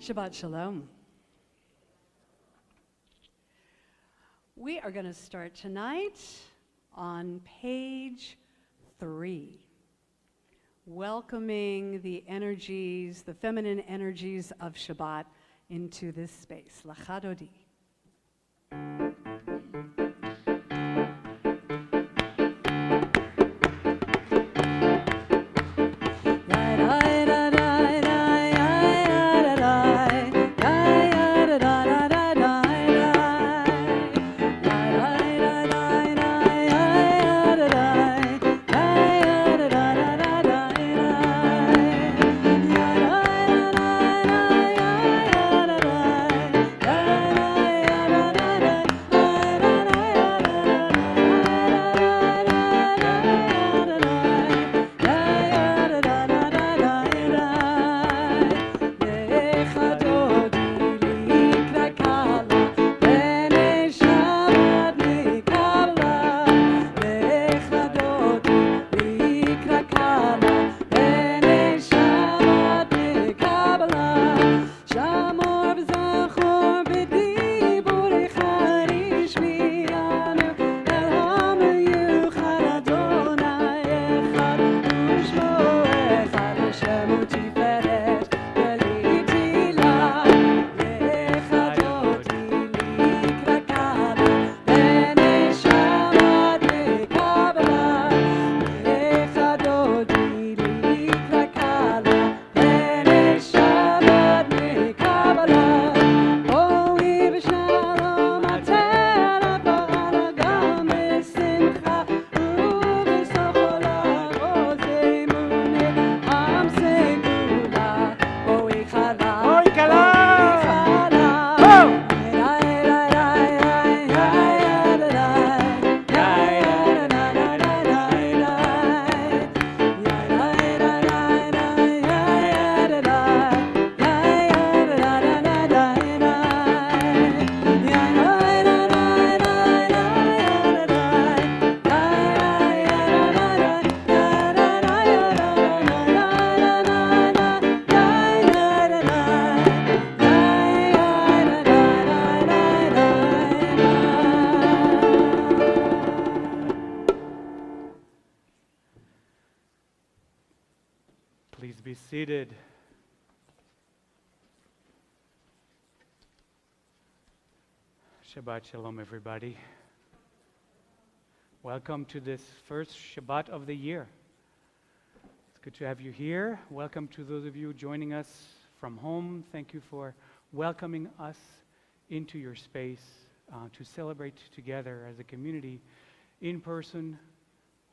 Shabbat Shalom. We are going to start tonight on page 3, welcoming the energies, the feminine energies of Shabbat into this space. Lachadodi. Please be seated. Shabbat Shalom, everybody. Welcome to this first Shabbat of the year. It's good to have you here. Welcome to those of you joining us from home. Thank you for welcoming us into your space to celebrate together as a community, in person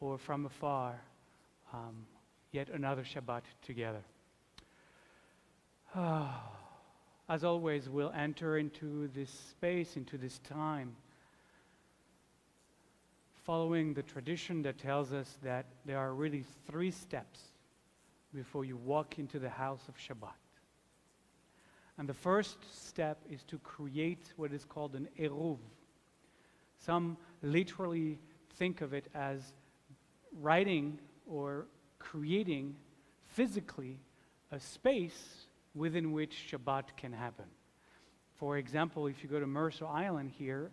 or from afar. Yet another Shabbat together. As always, we'll enter into this space, into this time, following the tradition that tells us that there are really 3 steps before you walk into the house of Shabbat. And the first step is to create what is called an eruv. Some literally think of it as writing or creating physically a space within which Shabbat can happen. For example, if you go to Mercer Island here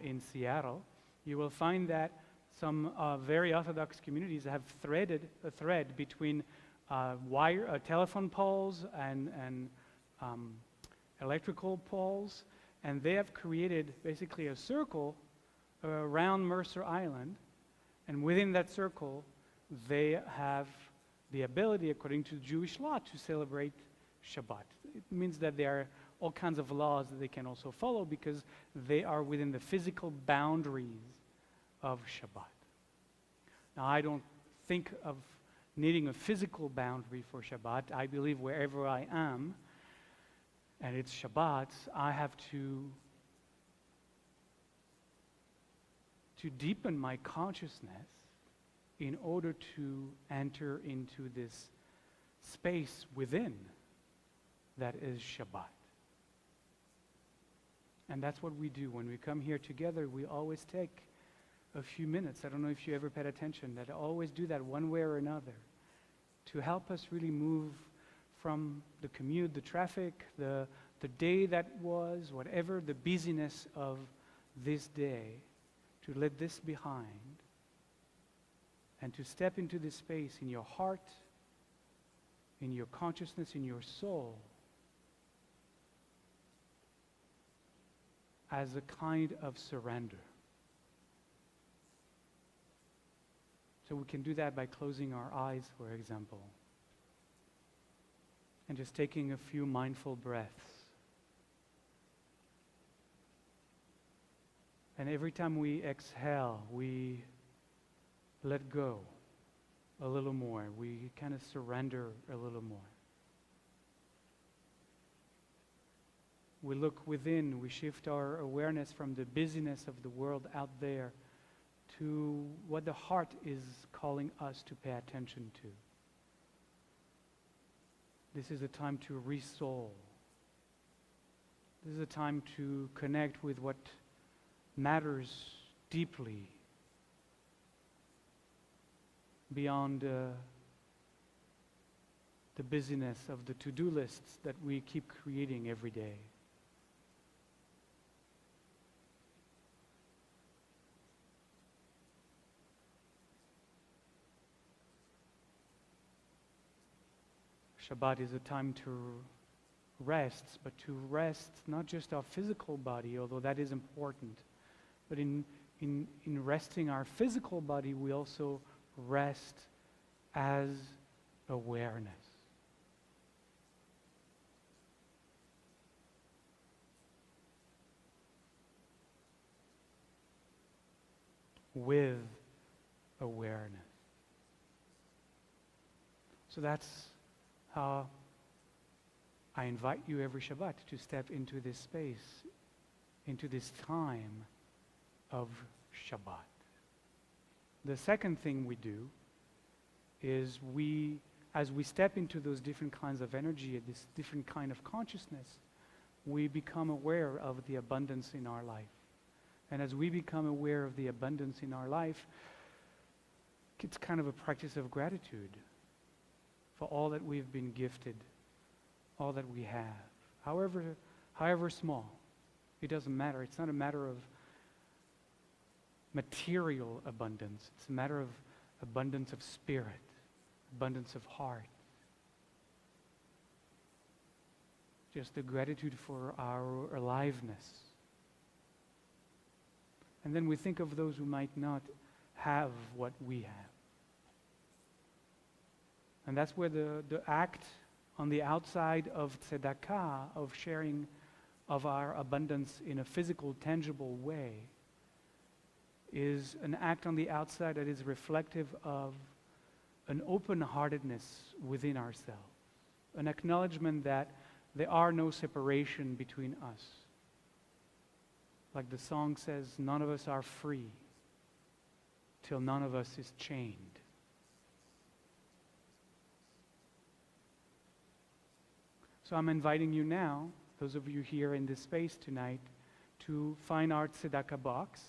in Seattle, you will find that some very Orthodox communities have threaded a thread between telephone poles and electrical poles, and they have created basically a circle around Mercer Island, and within that circle they have the ability, according to Jewish law, to celebrate Shabbat. It means that there are all kinds of laws that they can also follow because they are within the physical boundaries of Shabbat. Now, I don't think of needing a physical boundary for Shabbat. I believe wherever I am, and it's Shabbat, I have to deepen my consciousness in order to enter into this space within that is Shabbat. And that's what we do. When we come here together, we always take a few minutes. I don't know if you ever paid attention, that I always do that one way or another to help us really move from the commute, the traffic, the day that was, whatever the busyness of this day, to let this behind and to step into this space in your heart, in your consciousness, in your soul, as a kind of surrender. So we can do that by closing our eyes, for example, and just taking a few mindful breaths. And every time we exhale, we let go a little more. We kind of surrender a little more. We look within, we shift our awareness from the busyness of the world out there to what the heart is calling us to pay attention to. This is a time to re-soul. This is a time to connect with what matters deeply beyond the busyness of the to-do lists that we keep creating every day. Shabbat is a time to rest, but to rest not just our physical body, although that is important, but in resting our physical body, we also rest as awareness. With awareness. So that's how I invite you every Shabbat to step into this space, into this time of Shabbat. The second thing we do is as we step into those different kinds of energy, this different kind of consciousness, we become aware of the abundance in our life. And as we become aware of the abundance in our life, it's kind of a practice of gratitude for all that we've been gifted, all that we have, however small. It doesn't matter. It's not a matter of material abundance. It's a matter of abundance of spirit, abundance of heart. Just the gratitude for our aliveness. And then we think of those who might not have what we have. And that's where the act on the outside of tzedakah, of sharing of our abundance in a physical, tangible way, is an act on the outside that is reflective of an open-heartedness within ourselves, an acknowledgement that there are no separation between us. Like the song says, none of us are free till none of us is chained. So I'm inviting you now, those of you here in this space tonight, to find our tzedakah box,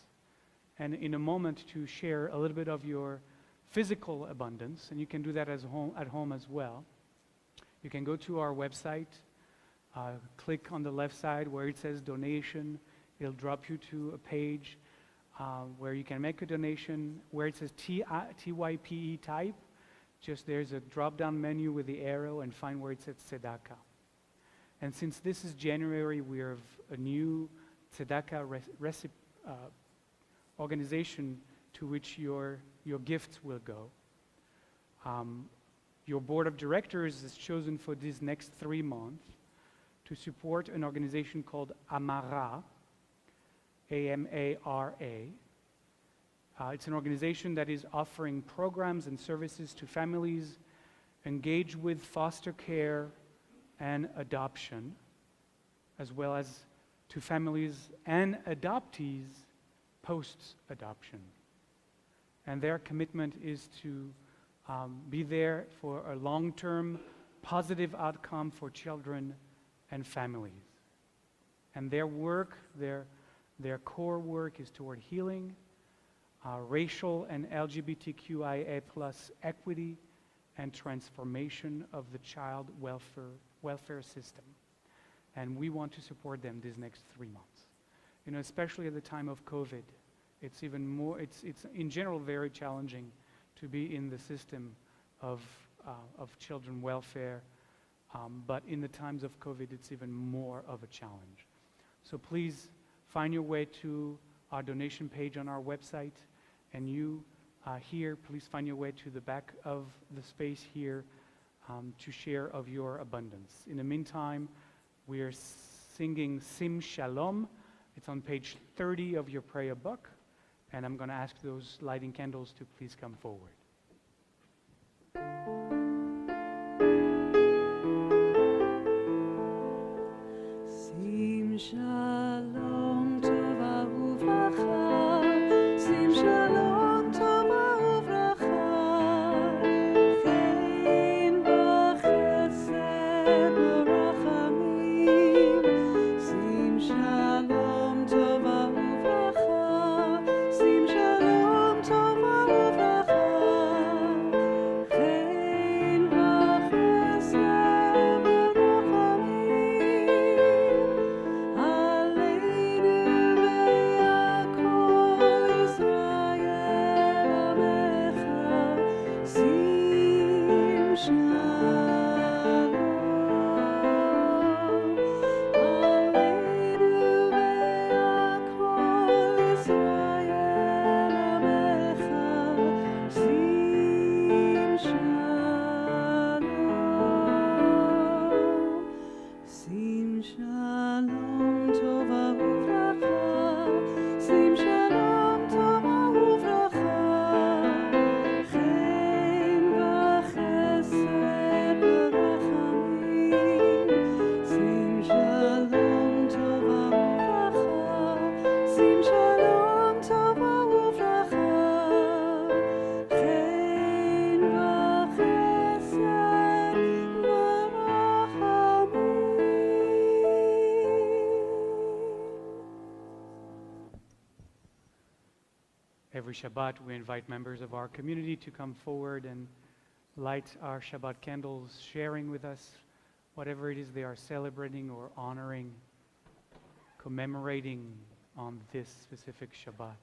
and in a moment to share a little bit of your physical abundance, and you can do that at home as well. You can go to our website, click on the left side where it says donation. It'll drop you to a page where you can make a donation. Where it says TYPE type, just there's a drop-down menu with the arrow, and find where it says tzedakah. And since this is January, we have a new tzedakah organization to which your gifts will go. Your board of directors is chosen for these next 3 months to support an organization called Amara, A-M-A-R-A. It's an organization that is offering programs and services to families engaged with foster care and adoption, as well as to families and adoptees post-adoption. And their commitment is to be there for a long-term positive outcome for children and families. And their work, their core work is toward healing, racial and LGBTQIA+ equity and transformation of the child welfare system. And we want to support them these next 3 months. You know, especially at the time of COVID, it's even more, it's in general very challenging to be in the system of children welfare, but in the times of COVID, it's even more of a challenge. So please find your way to our donation page on our website, and you here, please find your way to the back of the space here to share of your abundance. In the meantime, we are singing Sim Shalom. It's on page 30 of your prayer book, and I'm going to ask those lighting candles to please come forward. Sim Shalom Tova Uvracha, Sim Shalom Tova Uvracha, Chen v'chesed v'rachamim, Sim Shalom Tova Uvracha, Sim Shalom Tova Uvracha, Chen v'chesed v'rachamim, Aleinu ve'yakol Yisrael Amecha, Sim Shalom. Aleinu ve'yakol Yisrael Amecha, Sim Shalom. Sim Shalom Tova Uvracha, Sim Shalom Tova Uvracha, Chen v'chesed v'rachamim, Sim Shalom Tova Uvracha, Sim Shalom Tova Uvracha, Chen v'chesed Every Shabbat, we invite members of our community to come forward and light our Shabbat candles, sharing with us whatever it is they are celebrating or honoring, commemorating on this specific Shabbat.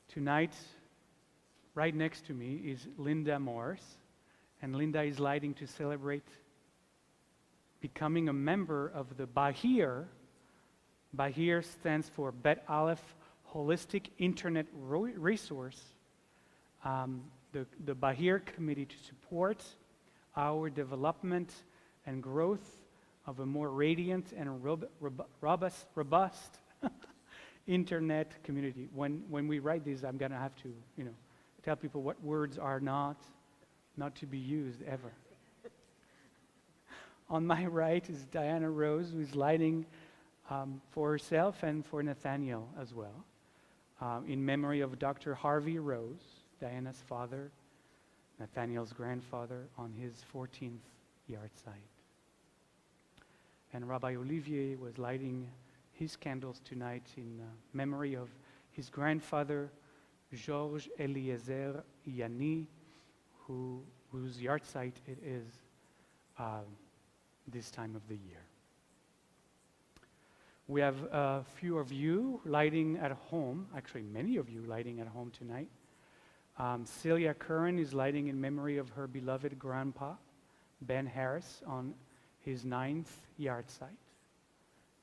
Tonight, right next to me is Linda Morris, and Linda is lighting to celebrate becoming a member of the Bahir. Bahir stands for Bet Alef Holistic Internet Resource, the Bahir Committee to support our development and growth of a more radiant and robust internet community. When we write these, I'm going to have to, tell people what words are not to be used ever. On my right is Diana Rose, who is lighting for herself and for Nathaniel as well, in memory of Dr. Harvey Rose, Diana's father, Nathaniel's grandfather, on his 14th yahrzeit. And Rabbi Olivier was lighting his candles tonight in memory of his grandfather, Georges Eliezer Yani, whose yahrzeit it is this time of the year. We have a few of you lighting at home, actually many of you lighting at home tonight. Celia Curran is lighting in memory of her beloved grandpa, Ben Harris, on his 9th yahrzeit.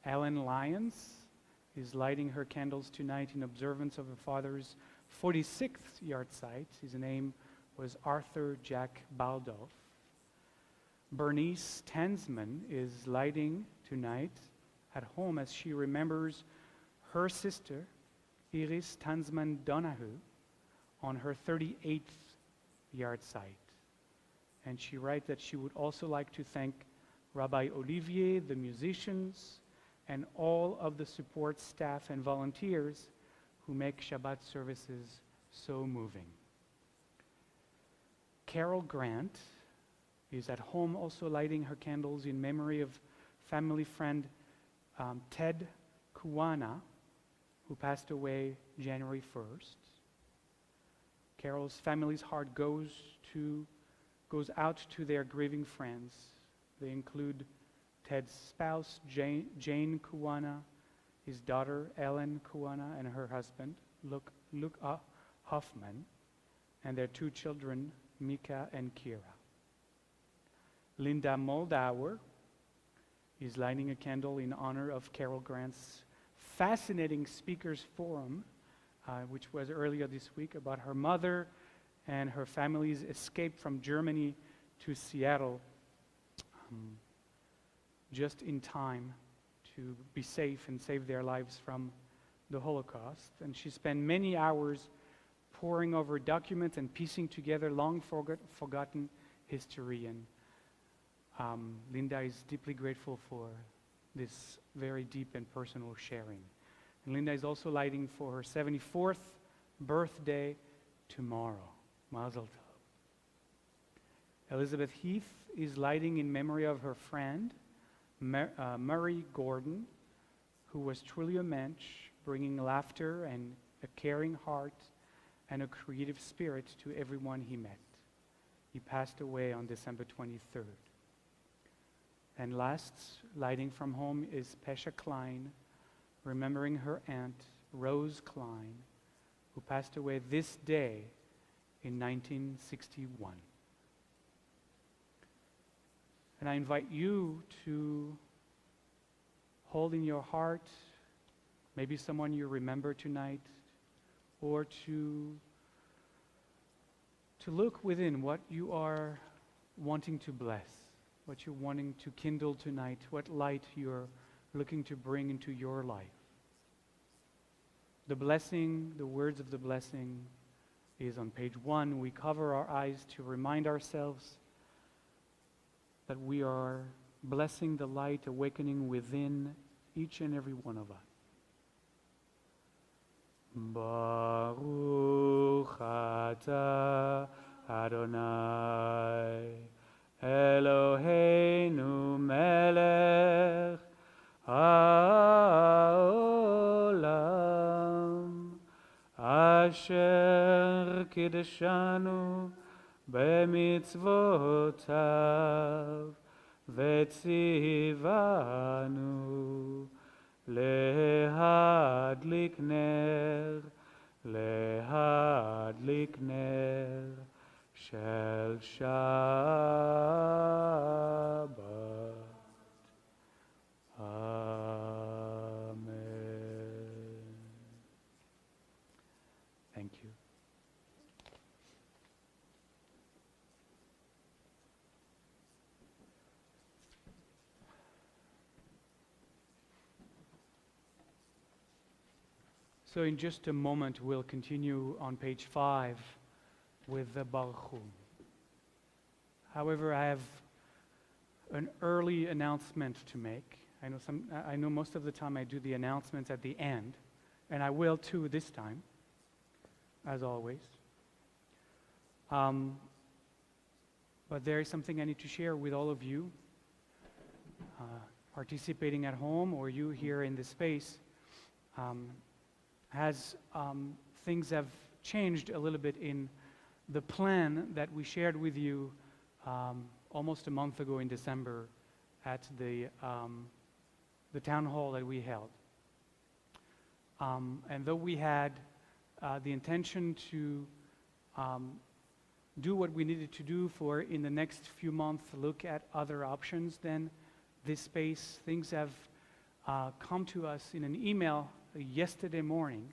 Ellen Lyons is lighting her candles tonight in observance of her father's 46th yahrzeit. His name was Arthur Jack Baldoff. Bernice Tansman is lighting tonight at home as she remembers her sister, Iris Tansman Donahue, on her 38th yahrzeit. And she writes that she would also like to thank Rabbi Olivier, the musicians, and all of the support staff and volunteers who make Shabbat services so moving. Carol Grant is at home also lighting her candles in memory of family friend Ted Kuwana, who passed away January 1st. Carol's family's heart goes out to their grieving friends. They include Ted's spouse, Jane Kuwana, his daughter, Ellen Kuwana, and her husband, Luke Hoffman, and their 2 children, Mika and Kira. Linda Moldauer is lighting a candle in honor of Carol Grant's fascinating speakers forum, which was earlier this week, about her mother and her family's escape from Germany to Seattle, just in time to be safe and save their lives from the Holocaust. And she spent many hours poring over documents and piecing together long forgotten history. And Linda is deeply grateful for this very deep and personal sharing. And Linda is also lighting for her 74th birthday tomorrow. Mazel tov. Elizabeth Heath is lighting in memory of her friend, Murray Gordon, who was truly a mensch, bringing laughter and a caring heart and a creative spirit to everyone he met. He passed away on December 23rd. And last, lighting from home is Pesha Klein, remembering her aunt, Rose Klein, who passed away this day in 1961. And I invite you to hold in your heart maybe someone you remember tonight, or to look within what you are wanting to bless, what you're wanting to kindle tonight, what light you're looking to bring into your life. The blessing, the words of the blessing is on page 1. We cover our eyes to remind ourselves that we are blessing the light awakening within each and every one of us. Baruch atah Adonai Eloheinu melech haolam asher kiddushanu b'mitzvotav v'tzivanu להדליק נר של שבת. Amen. Thank you. So in just a moment, we'll continue on page 5 with the Baruch Hu. However, I have an early announcement to make. I know most of the time I do the announcements at the end, and I will too this time, as always. But there is something I need to share with all of you, participating at home or you here in this space. As things have changed a little bit in the plan that we shared with you almost a month ago in December at the town hall that we held. And though we had the intention to do what we needed to do for in the next few months, look at other options than this space, things have come to us in an email yesterday morning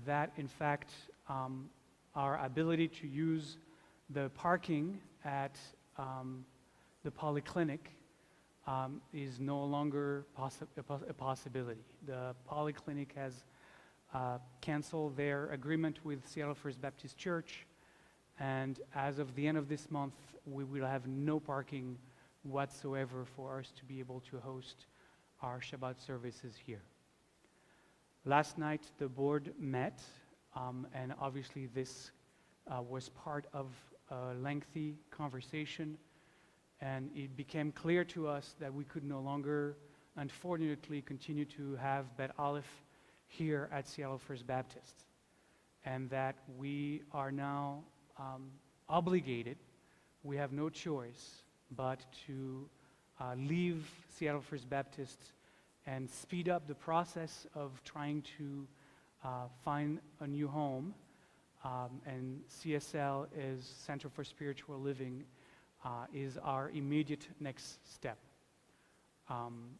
that in fact our ability to use the parking at the polyclinic is no longer a possibility. The polyclinic has canceled their agreement with Seattle First Baptist Church, and as of the end of this month we will have no parking whatsoever for us to be able to host our Shabbat services here. Last night the board met, and obviously this was part of a lengthy conversation, and it became clear to us that we could no longer, unfortunately, continue to have Bet Alef here at Seattle First Baptist. and that we are now obligated, we have no choice but to leave Seattle First Baptist and speed up the process of trying to find a new home. And CSL is Center for Spiritual Living, is our immediate next step.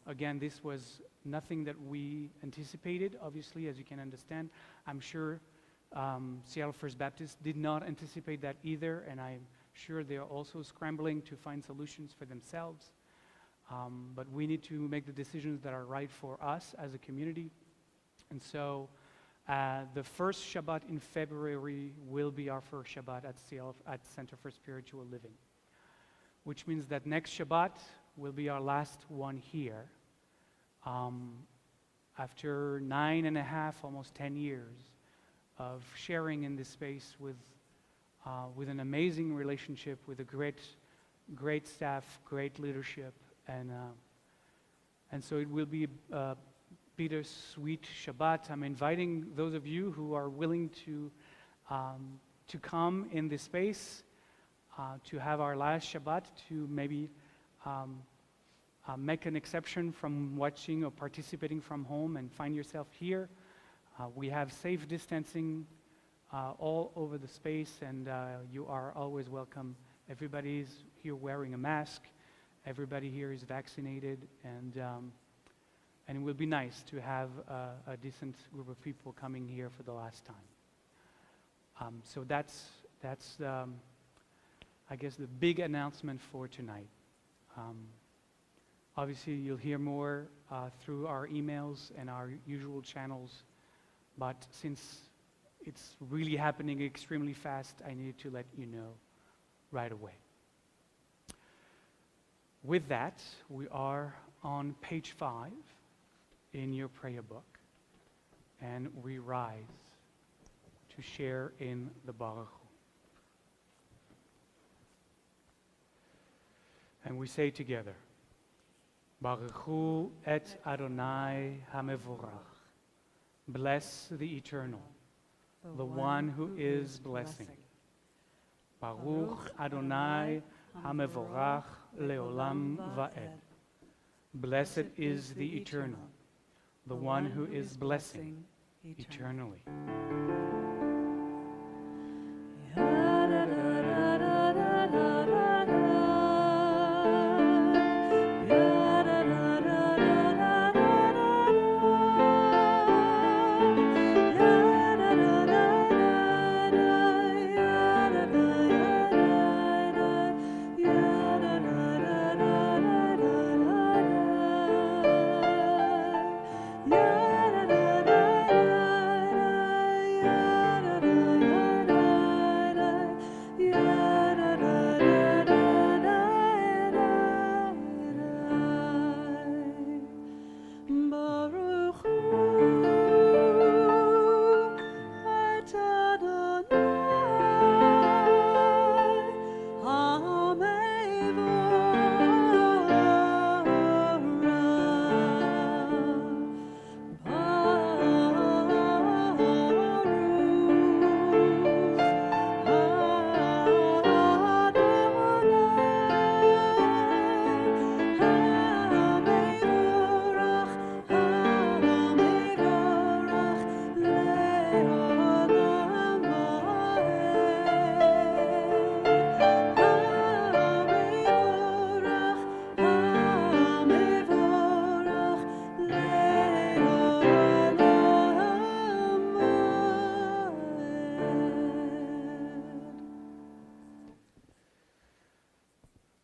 Again, this was nothing that we anticipated, obviously, as you can understand. I'm sure Seattle First Baptist did not anticipate that either, and I'm sure they are also scrambling to find solutions for themselves. But we need to make the decisions that are right for us as a community. And so the first Shabbat in February will be our first Shabbat at Center for Spiritual Living, which means that next Shabbat will be our last one here. After 9.5, almost 10 years of sharing in this space with an amazing relationship, with a great staff, great leadership, and so it will be a bittersweet Shabbat. I'm inviting those of you who are willing to come in this space, to have our last Shabbat, to maybe make an exception from watching or participating from home and find yourself here. We have safe distancing all over the space, and you are always welcome. Everybody's here wearing a mask. Everybody here is vaccinated, and it will be nice to have a decent group of people coming here for the last time. So that's I guess the big announcement for tonight. Obviously, you'll hear more through our emails and our usual channels, but since it's really happening extremely fast, I needed to let you know right away. With that, we are on page 5 in your prayer book, and we rise to share in the Baruch Hu. And we say together, Baruch Hu et Adonai HaMevorach. Bless the Eternal, the one who is blessing. Baruch Adonai HaMevorach Leolam Va'ed. Blessed is the Eternal, the one who is blessing eternally.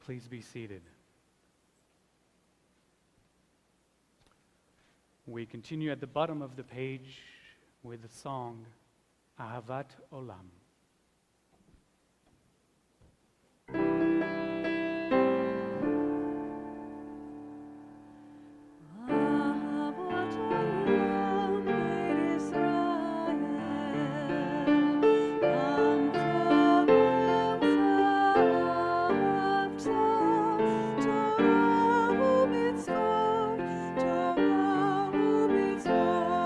Please be seated. We continue at the bottom of the page with the song Ahavat Olam. Torah u'mitzvot,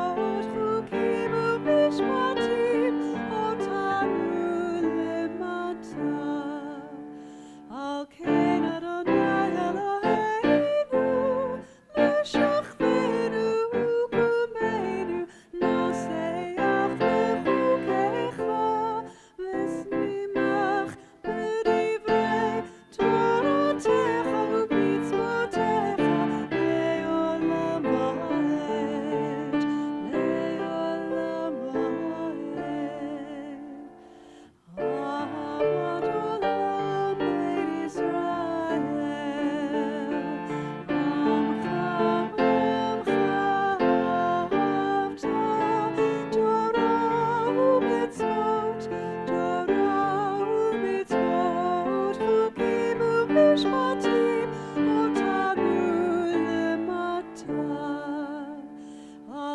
chukim u'mishpatim,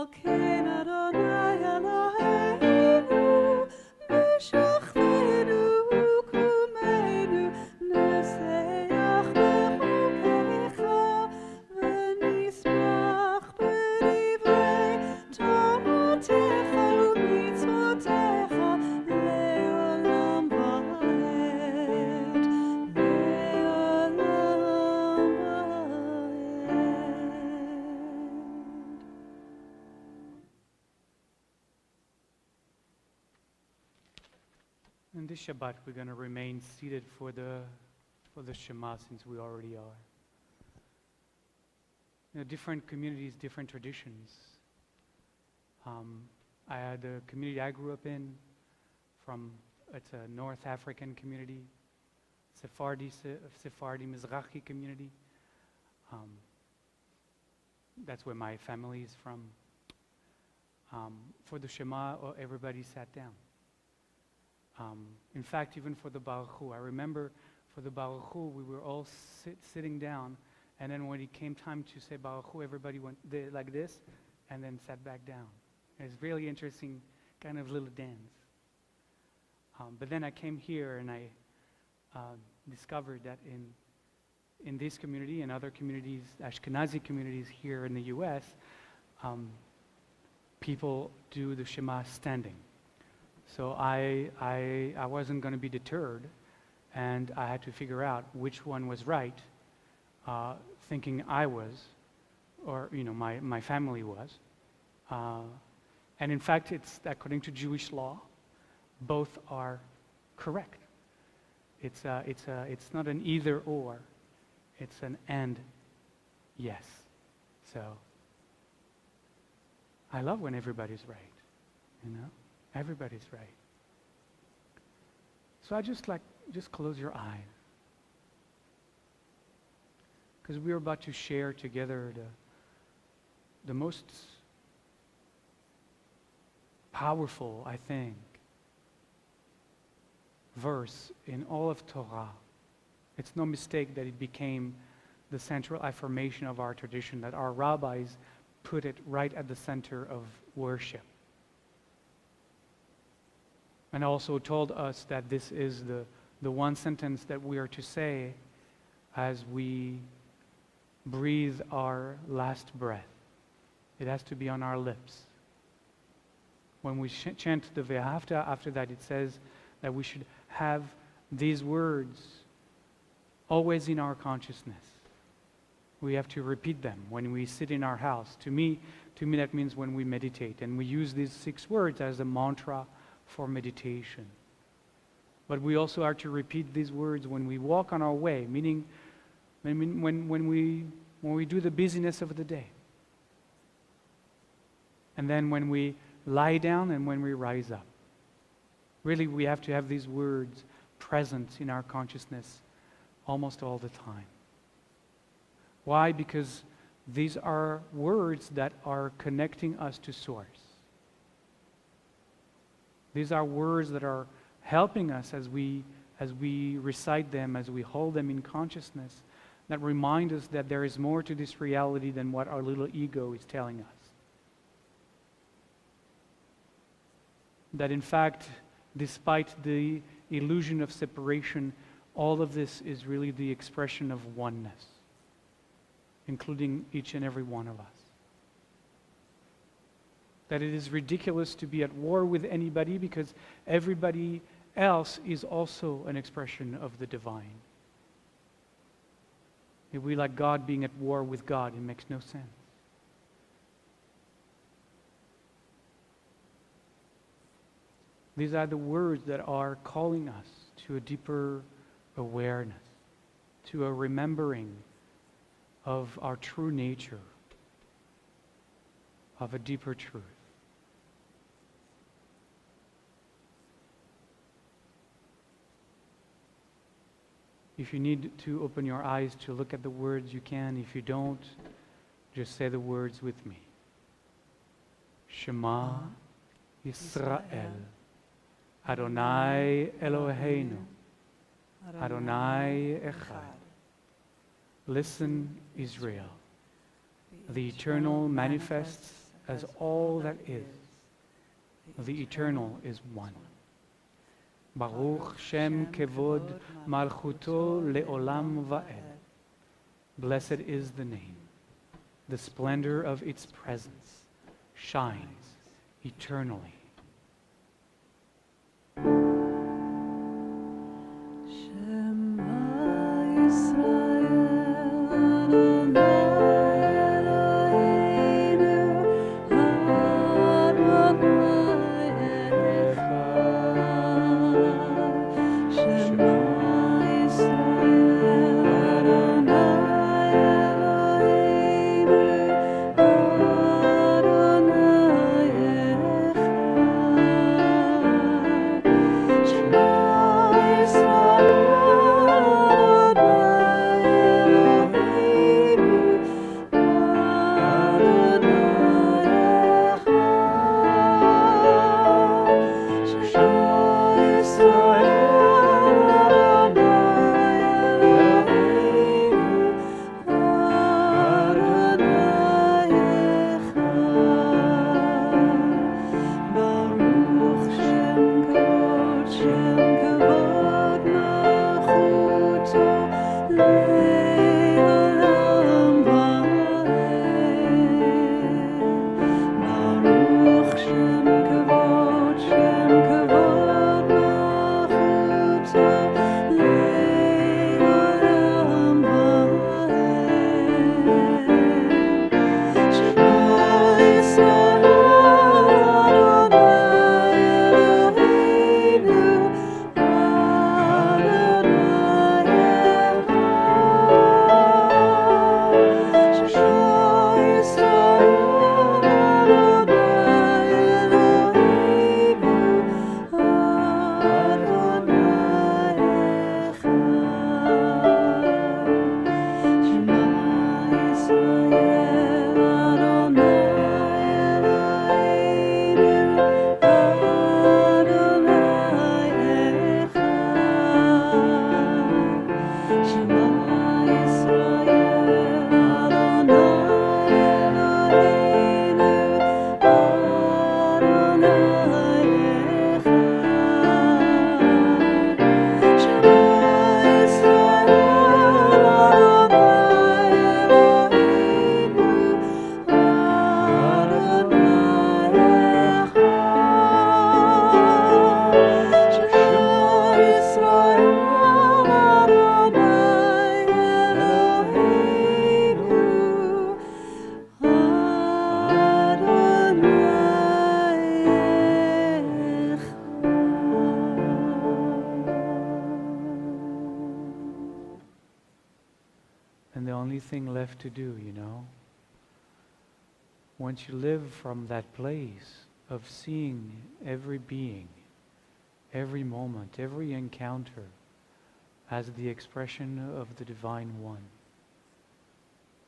Elokein Adonai Eloheinu, Meshachvenu Kumeinu, Neseach Bechukecha, V'nismach B'divrei Toratecha U'mitzvotecha, Le'olam va'ed, Le'olam va'ed. In this Shabbat, we're going to remain seated for the Shema, since we already are. Different communities, different traditions. I had a community I grew up in, it's a North African community, Sephardi Mizrahi community. That's where my family is from. For the Shema, everybody sat down. In fact, even for the Baruch Hu, I remember for the Baruch Hu, we were all sitting down, and then when it came time to say Baruch Hu, everybody went like this, and then sat back down. It's really interesting, kind of little dance. But then I came here, and I discovered that in this community and other communities, Ashkenazi communities here in the U.S., people do the Shema standing. So I wasn't going to be deterred, and I had to figure out which one was right, thinking I was, or my family was. And in fact, it's according to Jewish law, both are correct. It's not an either or, it's an and yes. So I love when everybody's right, everybody's right. So I just close your eyes, because we're about to share together the most powerful, I think, verse in all of Torah. It's no mistake that it became the central affirmation of our tradition, that our rabbis put it right at the center of worship. And also told us that this is the one sentence that we are to say as we breathe our last breath. It has to be on our lips. When we chant the Ve'ahavta, after that it says that we should have these words always in our consciousness. We have to repeat them when we sit in our house. To me that means when we meditate. And we use these 6 words as a mantra for meditation. But we also are to repeat these words when we walk on our way, meaning when we do the busyness of the day. And then when we lie down and when we rise up. Really, we have to have these words present in our consciousness almost all the time. Why? Because these are words that are connecting us to Source. These are words that are helping us as we recite them, as we hold them in consciousness, that remind us that there is more to this reality than what our little ego is telling us. That in fact, despite the illusion of separation, all of this is really the expression of oneness, including each and every one of us. That it is ridiculous to be at war with anybody, because everybody else is also an expression of the divine. If we like God being at war with God, it makes no sense. These are the words that are calling us to a deeper awareness, to a remembering of our true nature, of a deeper truth. If you need to open your eyes to look at the words, you can. If you don't, just say the words with me. Shema Yisrael, Adonai Eloheinu, Adonai Echad. Listen, Israel. The Eternal manifests as all that is. The eternal is one. Baruch Shem Kevod Malchuto Le'olam Va'ed. Blessed is the name. The splendor of its presence shines eternally. And the only thing left to do, once you live from that place of seeing every being, every moment, every encounter as the expression of the Divine One,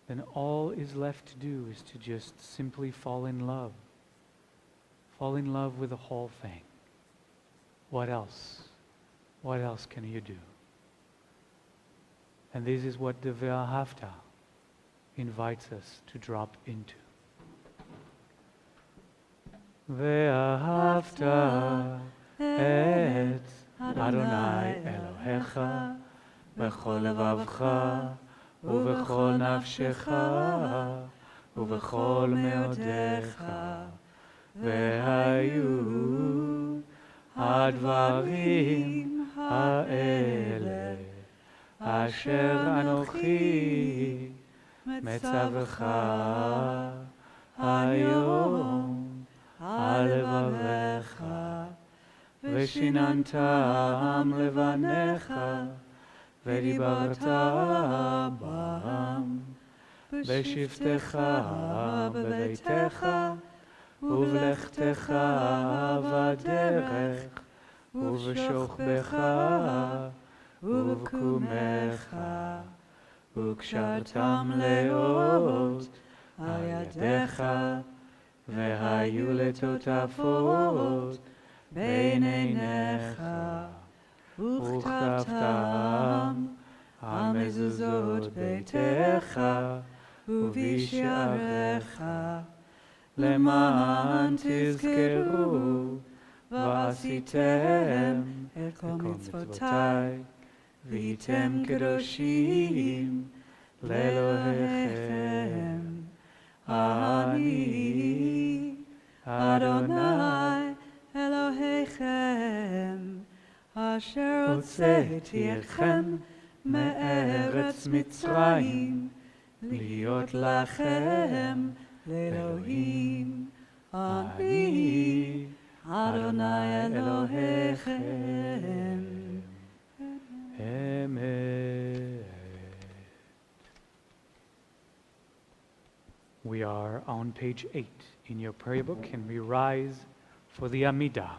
then all is left to do is to just simply fall in love. Fall in love with the whole thing. What else? What else can you do? And this is what the Ve'ahavta invites us to drop into. Ve'ahavta et Adonai Elohecha b'chol levavcha u'b'chol nafshecha u'b'chol meodecha ve'hayu הדברים האלה אשר אנוכי מצווך היום על לבביך ושיננתם לבניך ודיברת בם בשבתך בביתך ובלכתך בדרך ובשוכבך ובקומך וקשרתם לאות על ידיך והיו לטוטפות בין עיניך וכתבתם על מזוזות ביתך ובשעריך למען תזכרו ועשיתם את כל מצוותיי, והייתם קדושים לאלוהיכם. אני אדוני אלוהיכם, אשר הוצאתי אתכם מארץ מצרים, להיות לכם לאלוהים. אני אדוני אלוהיכם. Amen. We are on page 8 in your prayer book, and we rise for the Amidah.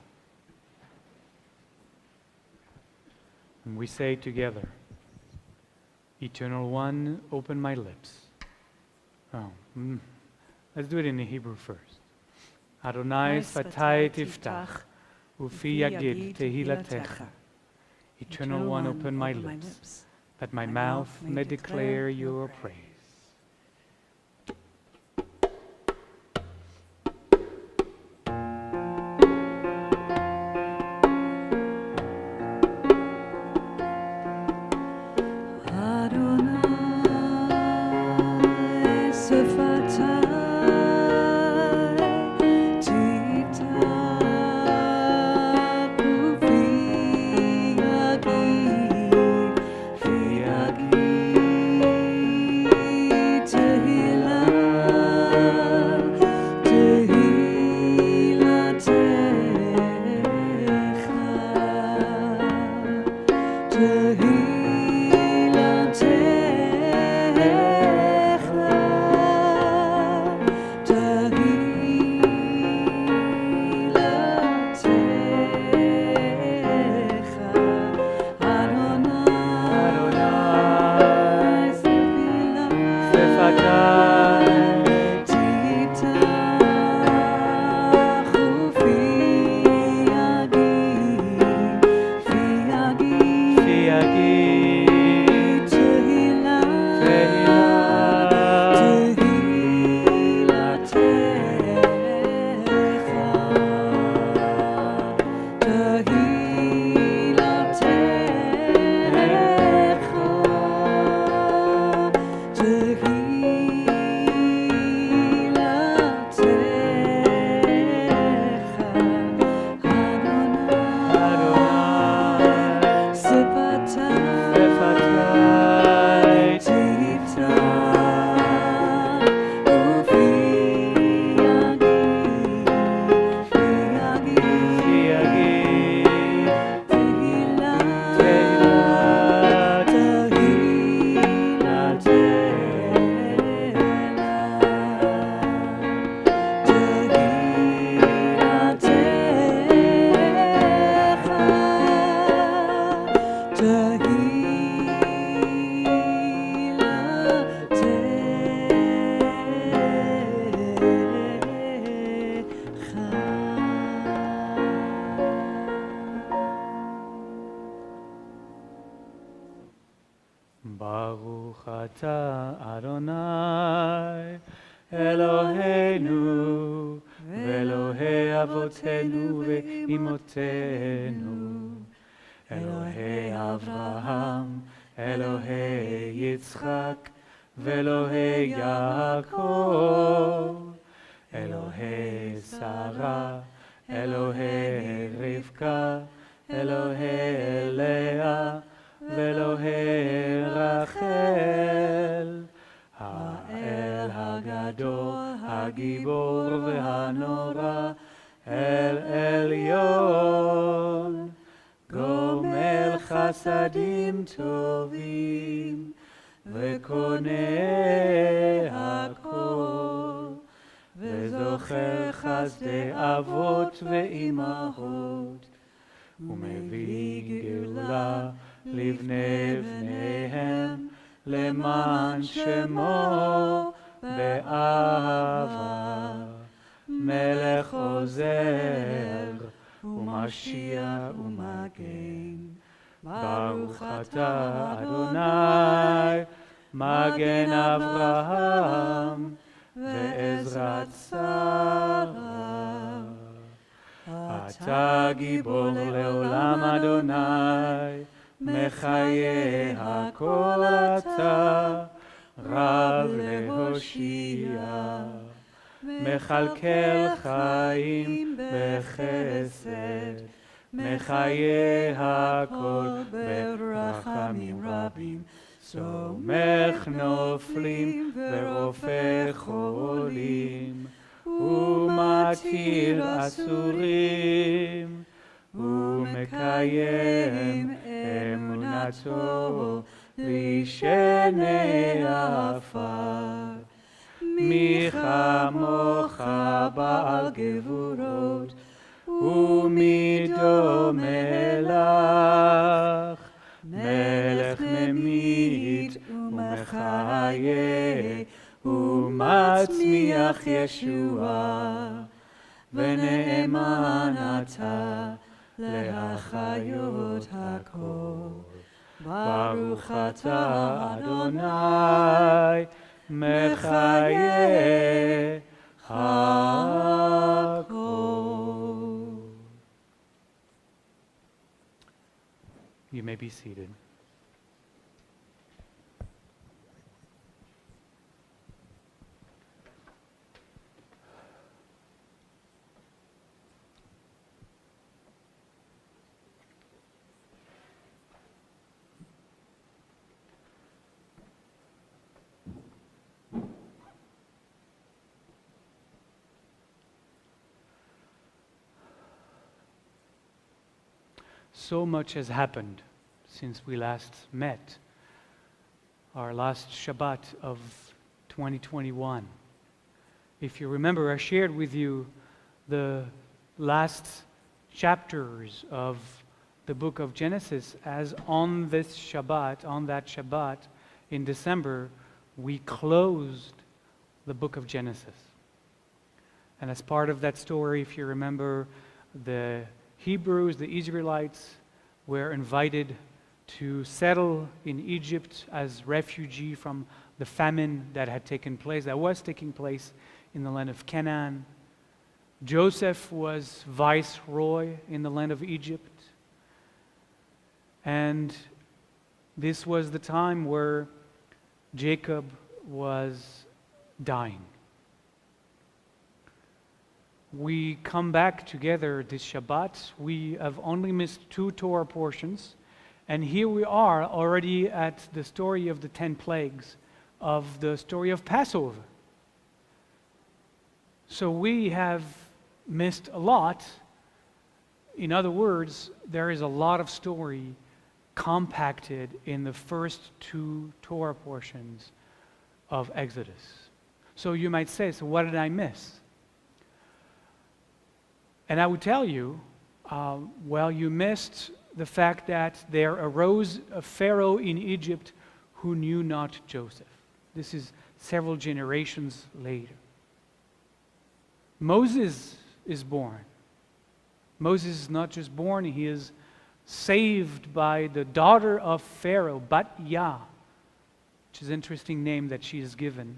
And we say together, Eternal One, open my lips. Let's do it in the Hebrew first. Adonai sfatai tiftach, ufi yagid tehilatecha. Eternal One, open my lips, that my mouth may declare your praise. Baruch atah Adonai Eloheinu ve'Elohei avotenu ve'imotenu Elohei Avraham Elohei Yitzchak ve'Elohei Yaakov Elohei Sarah Elohei Rivka Elohei Leah ואלוהי רחל, האל הגדול, הגיבור והנורא, אל עליון, גומל חסדים טובים, וקונה הכל, וזוכר חסדי אבות ואימהות, ומביא גאולה לבני בניהם, למען שמו באהבה. מלך עוזר ומשיח ומגן, ברוך אתה אדוני מגן אברהם ועזרת שרה. אתה גיבור לעולם אדוני, מחיי הכל אתה, רב להושיע. מכלכל חיים בחסד, מחיי הכל ברחמים רבים. סומך נופלים ורופא חולים, ומתיר אסורים, ומקיים אמונתו לישני עפר. מי כמוך בעל גבורות, ומי דומה לך, מלך ממית ומחיה, ומצמיח ישועה, ונאמן אתה להחיות הכל. ברוך אתה אדוני, מחיה הכל. You may be seated. So much has happened since we last met, our last Shabbat of 2021. If you remember, I shared with you the last chapters of the book of Genesis, as on that Shabbat in December, we closed the book of Genesis. And as part of that story, if you remember, the Hebrews, the Israelites, were invited to settle in Egypt as refugee from the famine that was taking place in the land of Canaan. Joseph was viceroy in the land of Egypt. And this was the time where Jacob was dying. We come back together this Shabbat. We have only missed 2 Torah portions. And here we are already at the story of the 10 plagues, of the story of Passover. So we have missed a lot. In other words, there is a lot of story compacted in the first 2 Torah portions of Exodus. So you might say, so what did I miss? And I would tell you, you missed the fact that there arose a Pharaoh in Egypt who knew not Joseph. This is several generations later. Moses is born. Moses is not just born, he is saved by the daughter of Pharaoh, Bat Yah, which is an interesting name that she is given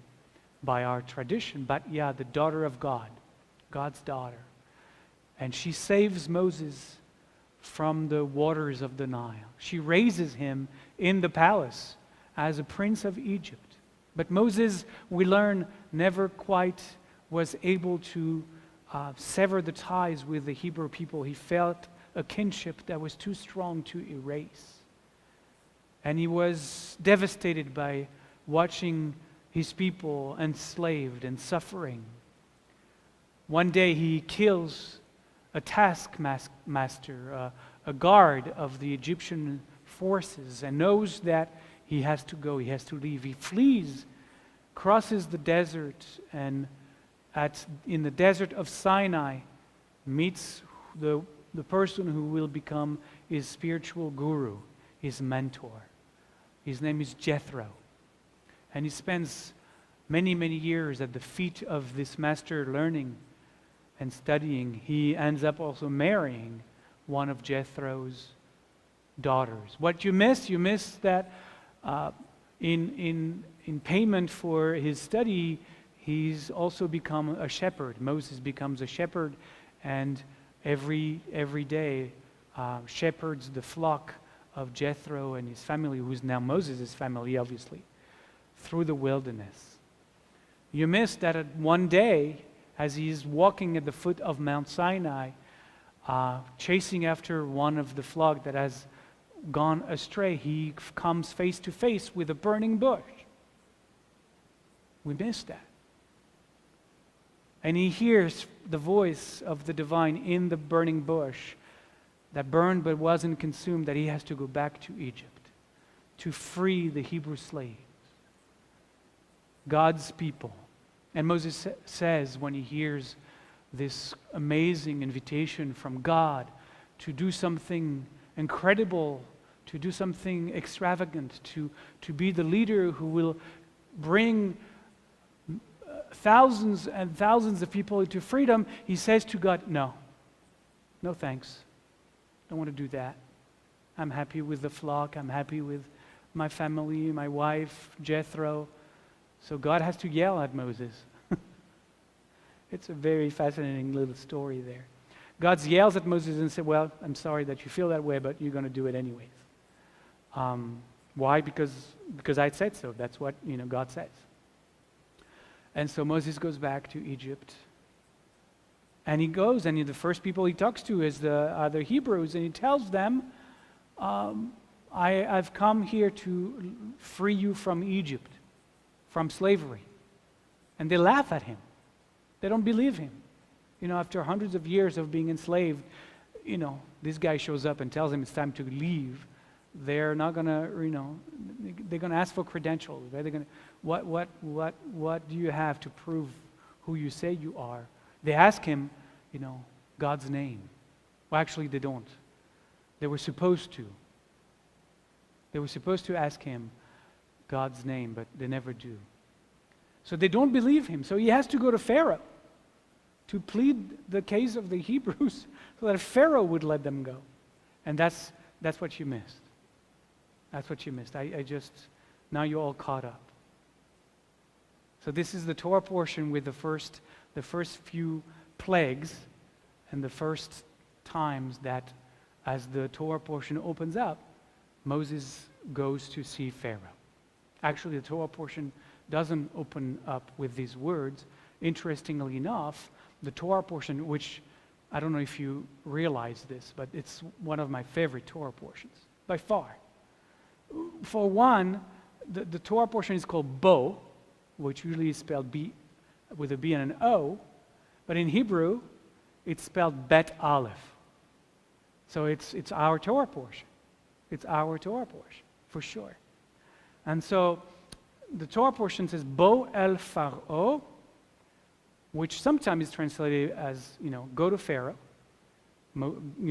by our tradition. Bat Yah, the daughter of God, God's daughter. And she saves Moses from the waters of the Nile. She raises him in the palace as a prince of Egypt. But Moses, we learn, never quite was able to sever the ties with the Hebrew people. He felt a kinship that was too strong to erase. And he was devastated by watching his people enslaved and suffering. One day he kills a taskmaster, a guard of the Egyptian forces, and knows that he has to go, he has to leave. He flees, crosses the desert, and in the desert of Sinai meets the person who will become his spiritual guru, his mentor. His name is Jethro. And he spends many, many years at the feet of this master learning and studying. He ends up also marrying one of Jethro's daughters. What you miss that in payment for his study, he's also become a shepherd. Moses becomes a shepherd, and every day shepherds the flock of Jethro and his family, who's now Moses' family, obviously, through the wilderness. You missed that at one day, as he is walking at the foot of Mount Sinai, chasing after one of the flock that has gone astray, he comes face to face with a burning bush. We missed that. And he hears the voice of the divine in the burning bush that burned but wasn't consumed, that he has to go back to Egypt to free the Hebrew slaves, God's people. And Moses says, when he hears this amazing invitation from God to do something incredible, to do something extravagant, to be the leader who will bring thousands and thousands of people into freedom, he says to God, no thanks. Don't want to do that. I'm happy with the flock. I'm happy with my family, my wife, Jethro. So God has to yell at Moses. It's a very fascinating little story there. God yells at Moses and said, well, I'm sorry that you feel that way, but you're going to do it anyways. Why? Because I said so. That's what God says. And so Moses goes back to Egypt. And he goes, and the first people he talks to are the Hebrews, and he tells them, I've come here to free you from Egypt, from slavery. And they laugh at him. They don't believe him. After hundreds of years of being enslaved, this guy shows up and tells him it's time to leave. They're not gonna, they're gonna ask for credentials. Right? They're gonna, what do you have to prove who you say you are? They ask him, God's name. Well, actually, they don't. They were supposed to. They were supposed to ask him God's name, but they never do. So they don't believe him. So he has to go to Pharaoh to plead the case of the Hebrews so that Pharaoh would let them go. And that's what you missed. That's what you missed. Now you're all caught up. So this is the Torah portion with the first few plagues and the first times that as the Torah portion opens up, Moses goes to see Pharaoh. Actually, the Torah portion doesn't open up with these words. Interestingly enough, the Torah portion, which I don't know if you realize this, but it's one of my favorite Torah portions, by far. For one, the Torah portion is called Bo, which usually is spelled B with a B and an O, but in Hebrew, it's spelled Bet Alef. So it's our Torah portion. It's our Torah portion, for sure. And so the Torah portion says, Bo el Pharaoh, which sometimes is translated as, go to Pharaoh.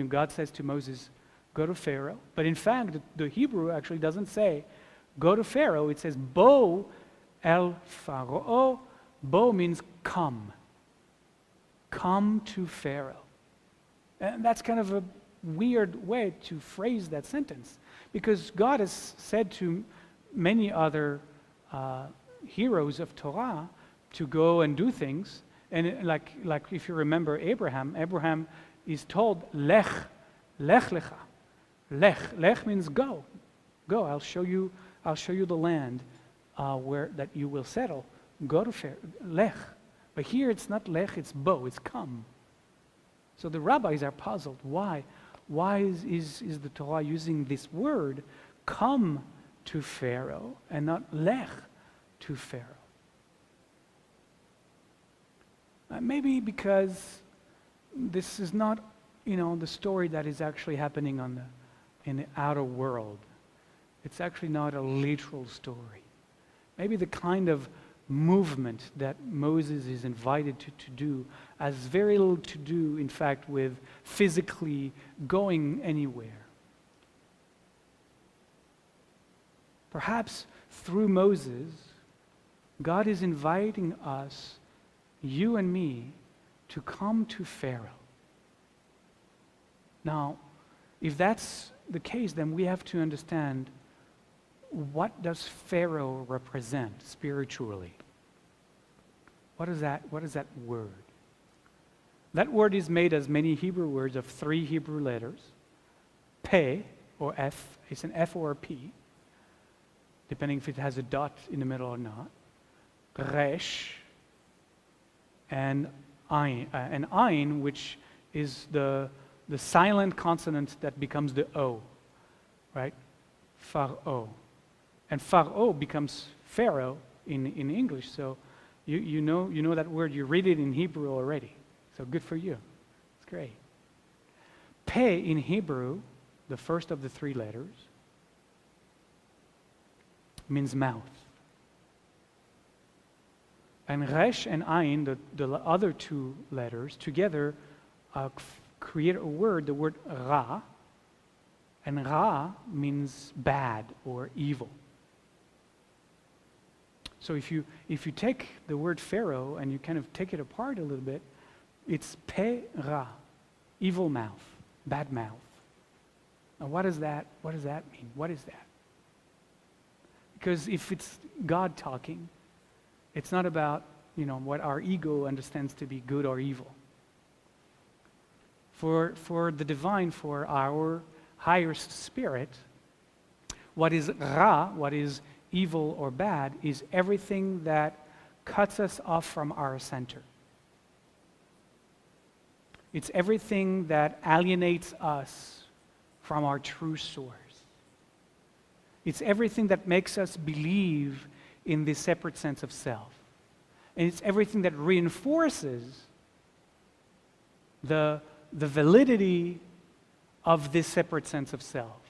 God says to Moses, go to Pharaoh. But in fact, the Hebrew actually doesn't say, go to Pharaoh. It says, Bo el Pharaoh. Bo means come. Come to Pharaoh. And that's kind of a weird way to phrase that sentence, because God has said to many other heroes of Torah to go and do things. And like if you remember Abraham is told, Lech lecha. Lech means go. Go, I'll show you the land where that you will settle. Go to Pharaoh. Lech. But here it's not lech, it's bo, it's come. So the rabbis are puzzled. Why? Why is the Torah using this word, come to Pharaoh, and not lech to Pharaoh? Maybe because this is not, the story that is actually happening in the outer world. It's actually not a literal story. Maybe the kind of movement that Moses is invited to do has very little to do, in fact, with physically going anywhere. Perhaps through Moses, God is inviting us, you and me, to come to Pharaoh. Now, if that's the case, then we have to understand, what does Pharaoh represent spiritually? What is that word? That word is made as many Hebrew words of 3 Hebrew letters. Pe, or F, it's an F or a P, depending if it has a dot in the middle or not. Resh, and Ayin, which is the silent consonant that becomes the O, right? Pharaoh. And Pharaoh becomes Pharaoh in English, so you know that word, you read it in Hebrew already. So good for you. It's great. Pe in Hebrew, the first of the 3 letters, means mouth. And Resh and Ayin, the other 2 letters, together create a word, the word Ra. And Ra means bad or evil. So if you take the word Pharaoh and you kind of take it apart a little bit, it's Pe Ra, evil mouth, bad mouth. Now what does that mean? What is that? Because if it's God talking, it's not about, what our ego understands to be good or evil. For the divine, for our highest spirit, what is Ra, what is evil or bad, is everything that cuts us off from our center. It's everything that alienates us from our true source. It's everything that makes us believe in this separate sense of self. And it's everything that reinforces the validity of this separate sense of self.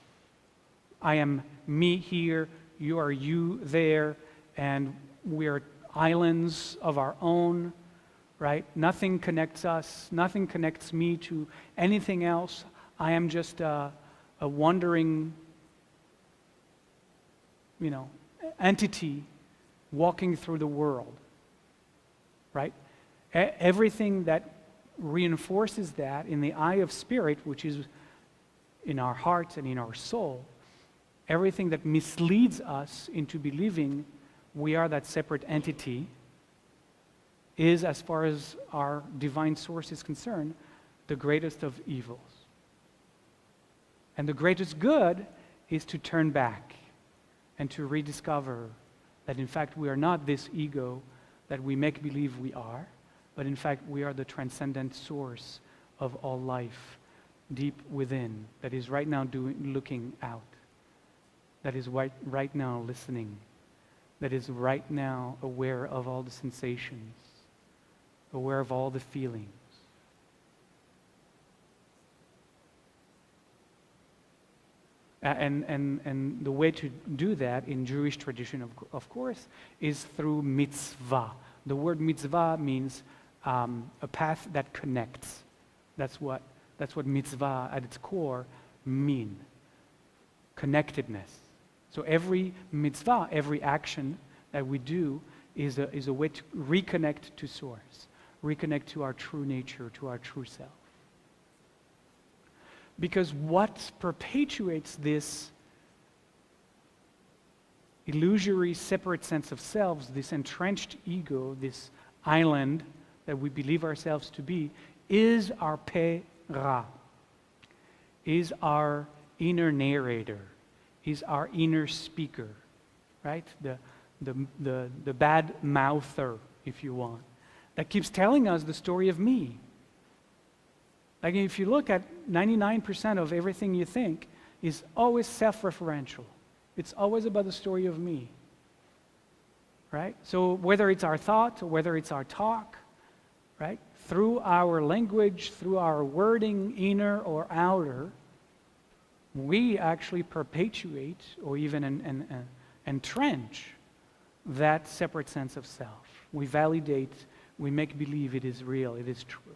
I am me here, you are you there, and we are islands of our own, right? Nothing connects us, nothing connects me to anything else. I am just a wandering, entity walking through the world, right? Everything that reinforces that in the eye of spirit, which is in our hearts and in our soul, everything that misleads us into believing we are that separate entity is, as far as our divine source is concerned, the greatest of evils. And the greatest good is to turn back and to rediscover that in fact we are not this ego that we make believe we are, but in fact we are the transcendent source of all life deep within, that is right now looking out, that is right now listening, that is right now aware of all the sensations, aware of all the feelings. And the way to do that in Jewish tradition, of course, is through mitzvah. The word mitzvah means a path that connects. That's what mitzvah at its core mean. Connectedness. So every mitzvah, every action that we do is a way to reconnect to source, reconnect to our true nature, to our true self. Because what perpetuates this illusory separate sense of selves, this entrenched ego, this island that we believe ourselves to be, is our Pe Ra, is our inner narrator, is our inner speaker, right? The bad mouther, if you want, that keeps telling us the story of me. Like if you look at 99% of everything you think is always self-referential. It's always about the story of me, right? So whether it's our thought or whether it's our talk, right? Through our language, through our wording, inner or outer, we actually perpetuate or even entrench that separate sense of self. We validate, we make believe it is real, it is true.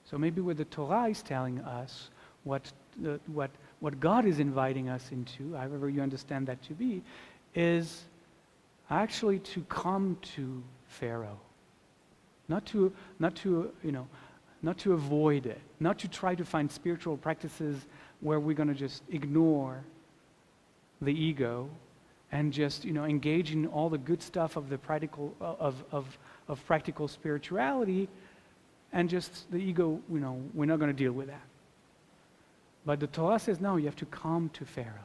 So maybe what the Torah is telling us, what God is inviting us into, however you understand that to be, is actually to come to Pharaoh. Not to avoid it, not to try to find spiritual practices where we're going to just ignore the ego and just engage in all the good stuff of the practical of practical spirituality, and just the ego, we're not going to deal with that. But the Torah says, no, you have to come to Pharaoh.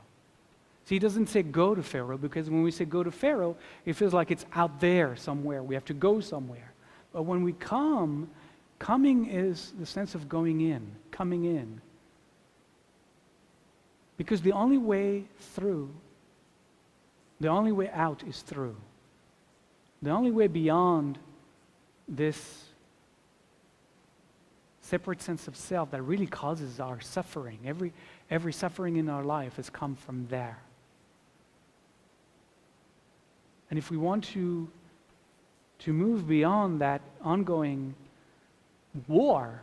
See, it doesn't say go to Pharaoh, because when we say go to Pharaoh, it feels like it's out there somewhere. We have to go somewhere. But when we coming is the sense of going in, coming in. Because the only way out is through. The only way beyond this separate sense of self that really causes our suffering. Every suffering in our life has come from there. And if we want to move beyond that ongoing war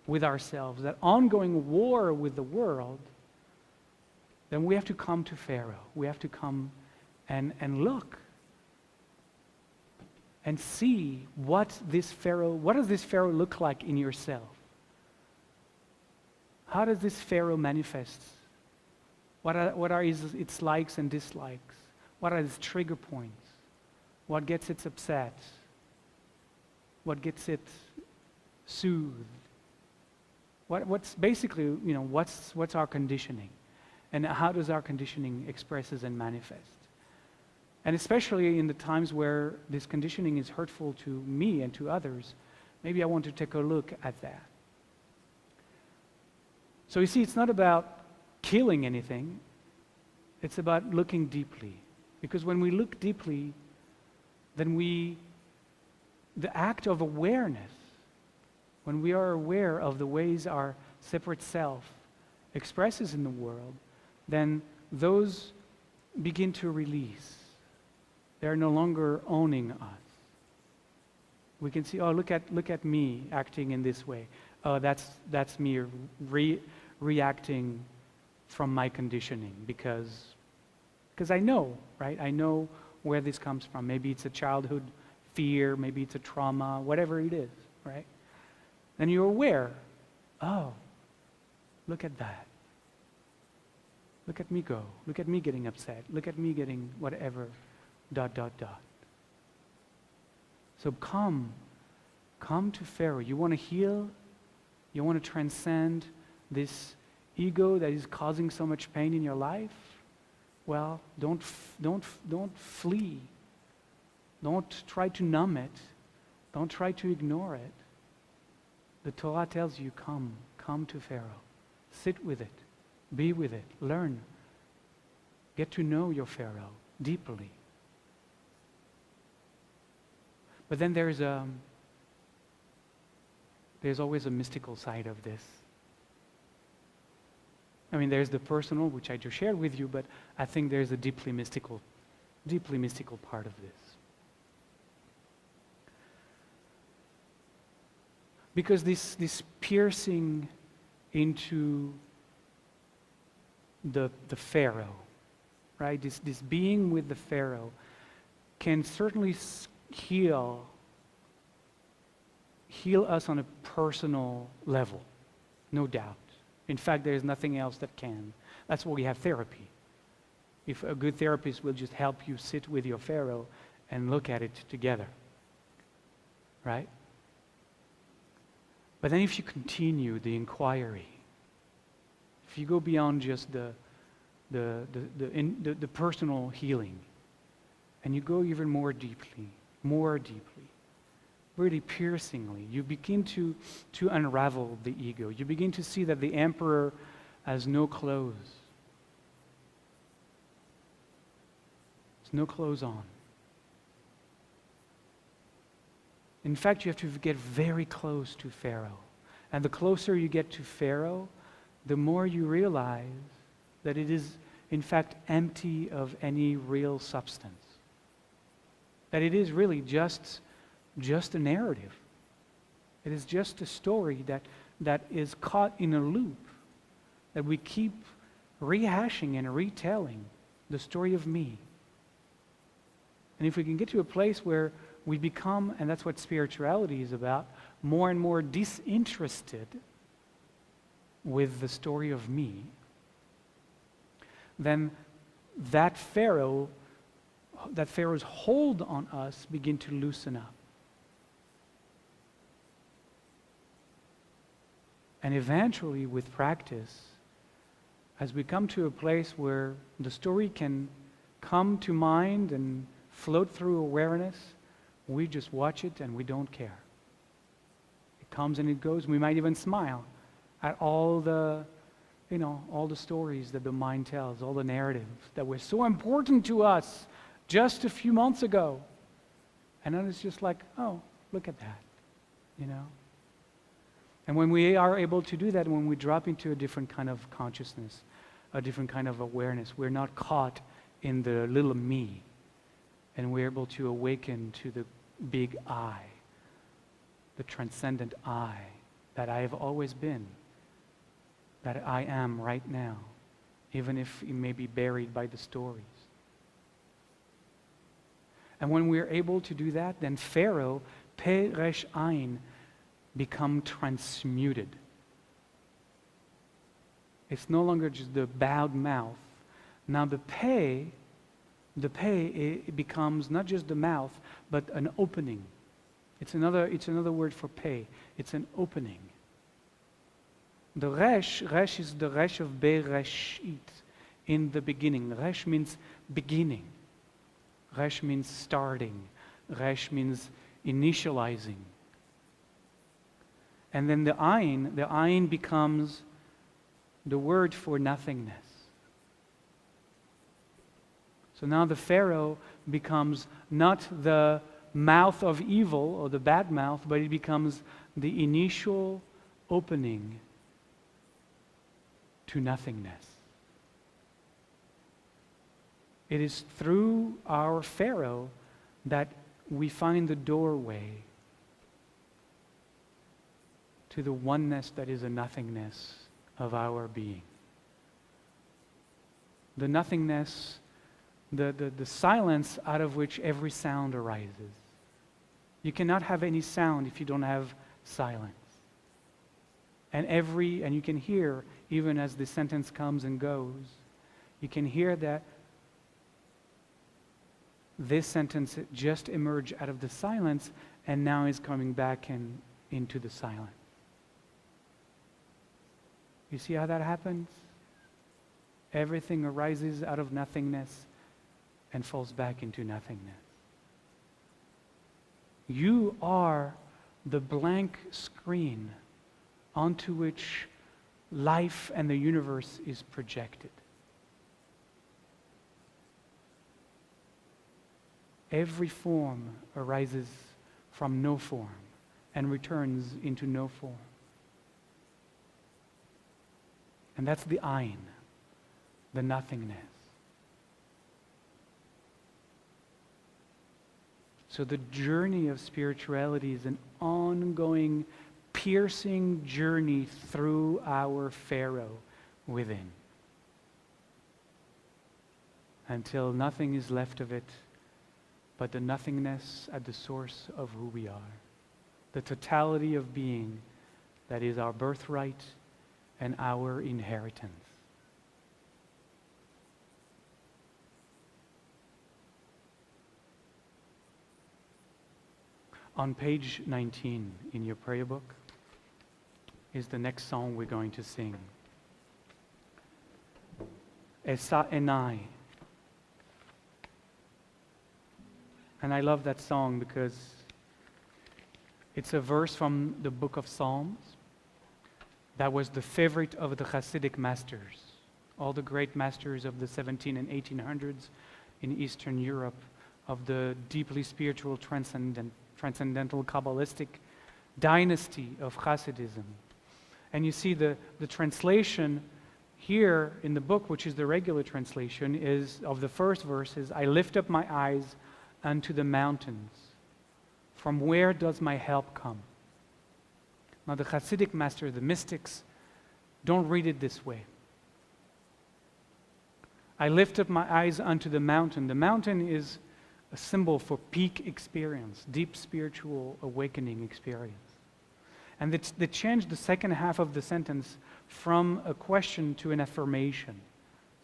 with ourselves, that ongoing war with the world, then we have to come to Pharaoh. We have to come and look and see what does this Pharaoh look like in yourself? How does this Pharaoh manifest? What are its likes and dislikes? What are its trigger points? What gets it upset? What gets it soothed? What's basically, what's our conditioning? And how does our conditioning expresses and manifest? And especially in the times where this conditioning is hurtful to me and to others, maybe I want to take a look at that. So you see, it's not about killing anything. It's about looking deeply. Because when we look deeply, then the act of awareness, when we are aware of the ways our separate self expresses in the world, then those begin to release. They're no longer owning us. We can see, oh, look at me acting in this way. Oh, that's me reacting from my conditioning because I know, right? I know where this comes from. Maybe it's a childhood fear, maybe it's a trauma, whatever it is, right? Then you're aware, oh, look at that. Look at me go. Look at me getting upset. Look at me getting whatever, ... So come to Pharaoh. You want to heal? You want to transcend this ego that is causing so much pain in your life? Well, don't flee. Don't try to numb it. Don't try to ignore it. The Torah tells you, come to Pharaoh. Sit with it. Be with it. Learn. Get to know your Pharaoh deeply. But then there's always a mystical side of this. I mean, there's the personal, which I just shared with you, but I think there's a deeply mystical part of this. Because this piercing into the Pharaoh, right? This being with the Pharaoh can certainly heal us on a personal level, no doubt. In fact, there is nothing else that can. That's why we have therapy. If a good therapist will just help you sit with your Pharaoh and look at it together, right? But then if you continue the inquiry, if you go beyond just the personal healing, and you go even more deeply, really piercingly, you begin to unravel the ego. You begin to see that the emperor has no clothes. There's no clothes on. In fact, you have to get very close to Pharaoh. And the closer you get to Pharaoh, the more you realize that it is, in fact, empty of any real substance. That it is really just a narrative. It is just a story that is caught in a loop, that we keep rehashing and retelling the story of me. And if we can get to a place where we become, and that's what spirituality is about, more and more disinterested with the story of me, then that Pharaoh Pharaoh's hold on us begin to loosen up. And eventually, with practice, as we come to a place where the story can come to mind and float through awareness, we just watch it and we don't care. It comes and it goes. We might even smile at all the stories that the mind tells, all the narratives that were so important to us just a few months ago. And then it's just like, oh, look at that, And when we are able to do that, when we drop into a different kind of consciousness, a different kind of awareness, we're not caught in the little me, and we're able to awaken to the big I, the transcendent I that I have always been, that I am right now, even if it may be buried by the stories. And when we're able to do that, then Pharaoh, Pe Resh Ayin, become transmuted. It's no longer just the bowed mouth. Now the Pe, it becomes not just the mouth, but an opening. It's another word for Pe. It's an opening. The Resh is the Resh of Bereshit, in the beginning. Resh means beginning. Resh means starting. Resh means initializing. And then the Ayin becomes the word for nothingness. So now the Pharaoh becomes not the mouth of evil or the bad mouth, but it becomes the initial opening to nothingness. It is through our Pharaoh that we find the doorway to the oneness that is a nothingness of our being. The nothingness, the silence out of which every sound arises. You cannot have any sound if you don't have silence. And you can hear, even as the sentence comes and goes, you can hear that this sentence just emerged out of the silence and now is coming back into the silence. You see how that happens? Everything arises out of nothingness and falls back into nothingness. You are the blank screen onto which life and the universe is projected. Every form arises from no form and returns into no form. And that's the Ayin, the nothingness. So the journey of spirituality is an ongoing, piercing journey through our Pharaoh within, until nothing is left of it but the nothingness at the source of who we are, the totality of being that is our birthright and our inheritance. On page 19 in your prayer book is the next song we're going to sing. Esa Enai. And I love that song because it's a verse from the book of Psalms that was the favorite of the Hasidic masters. All the great masters of the 17 and 1800s in Eastern Europe, of the deeply spiritual, transcendental, Kabbalistic dynasty of Hasidism. And you see the translation here in the book, which is the regular translation, is of the first verse is, I lift up my eyes unto the mountains. From where does my help come? Now the Hasidic master, the mystics, don't read it this way. I lift up my eyes unto the mountain. The mountain is a symbol for peak experience, deep spiritual awakening experience. And they changed the second half of the sentence from a question to an affirmation.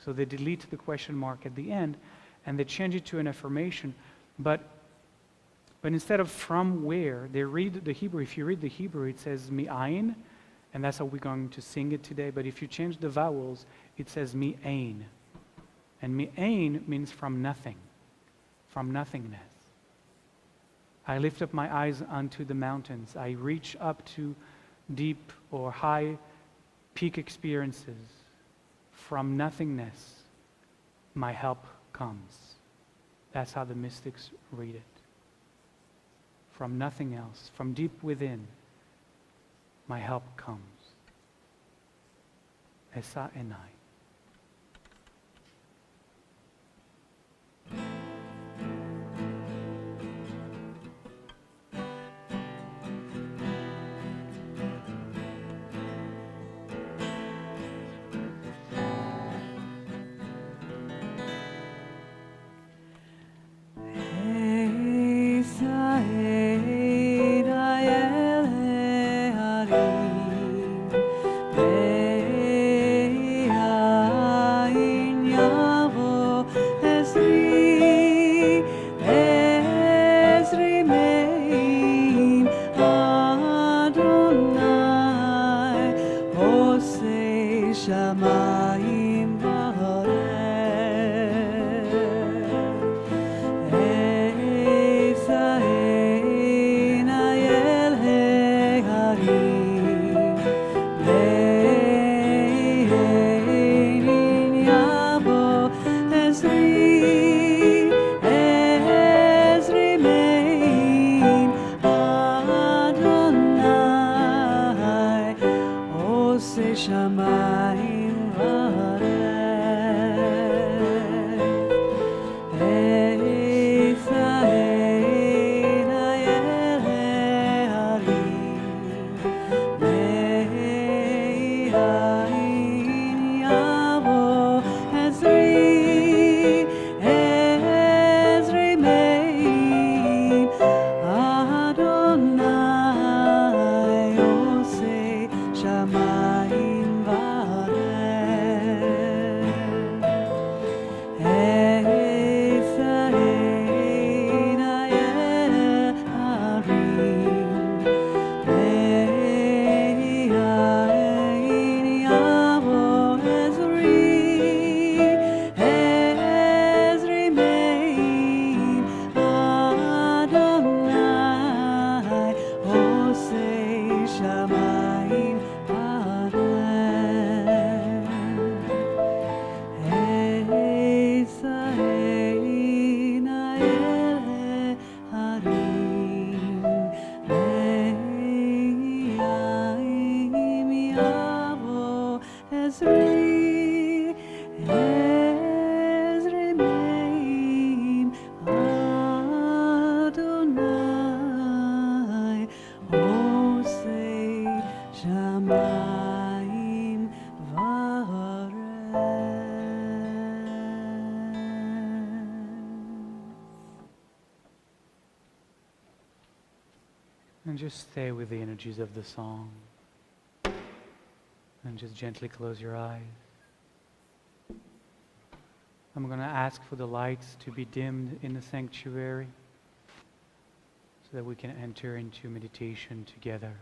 So they delete the question mark at the end, and they change it to an affirmation, but instead of from where, they read the Hebrew. If you read the Hebrew, it says mi'ain, and that's how we're going to sing it today. But if you change the vowels, it says mi'ain. And mi'ain means from nothing, from nothingness. I lift up my eyes unto the mountains. I reach up to deep or high peak experiences. From nothingness, my help comes. That's how the mystics read it. From nothing else, from deep within, my help comes. Esa enai. And just stay with the energies of the song. And just gently close your eyes. I'm going to ask for the lights to be dimmed in the sanctuary so that we can enter into meditation together.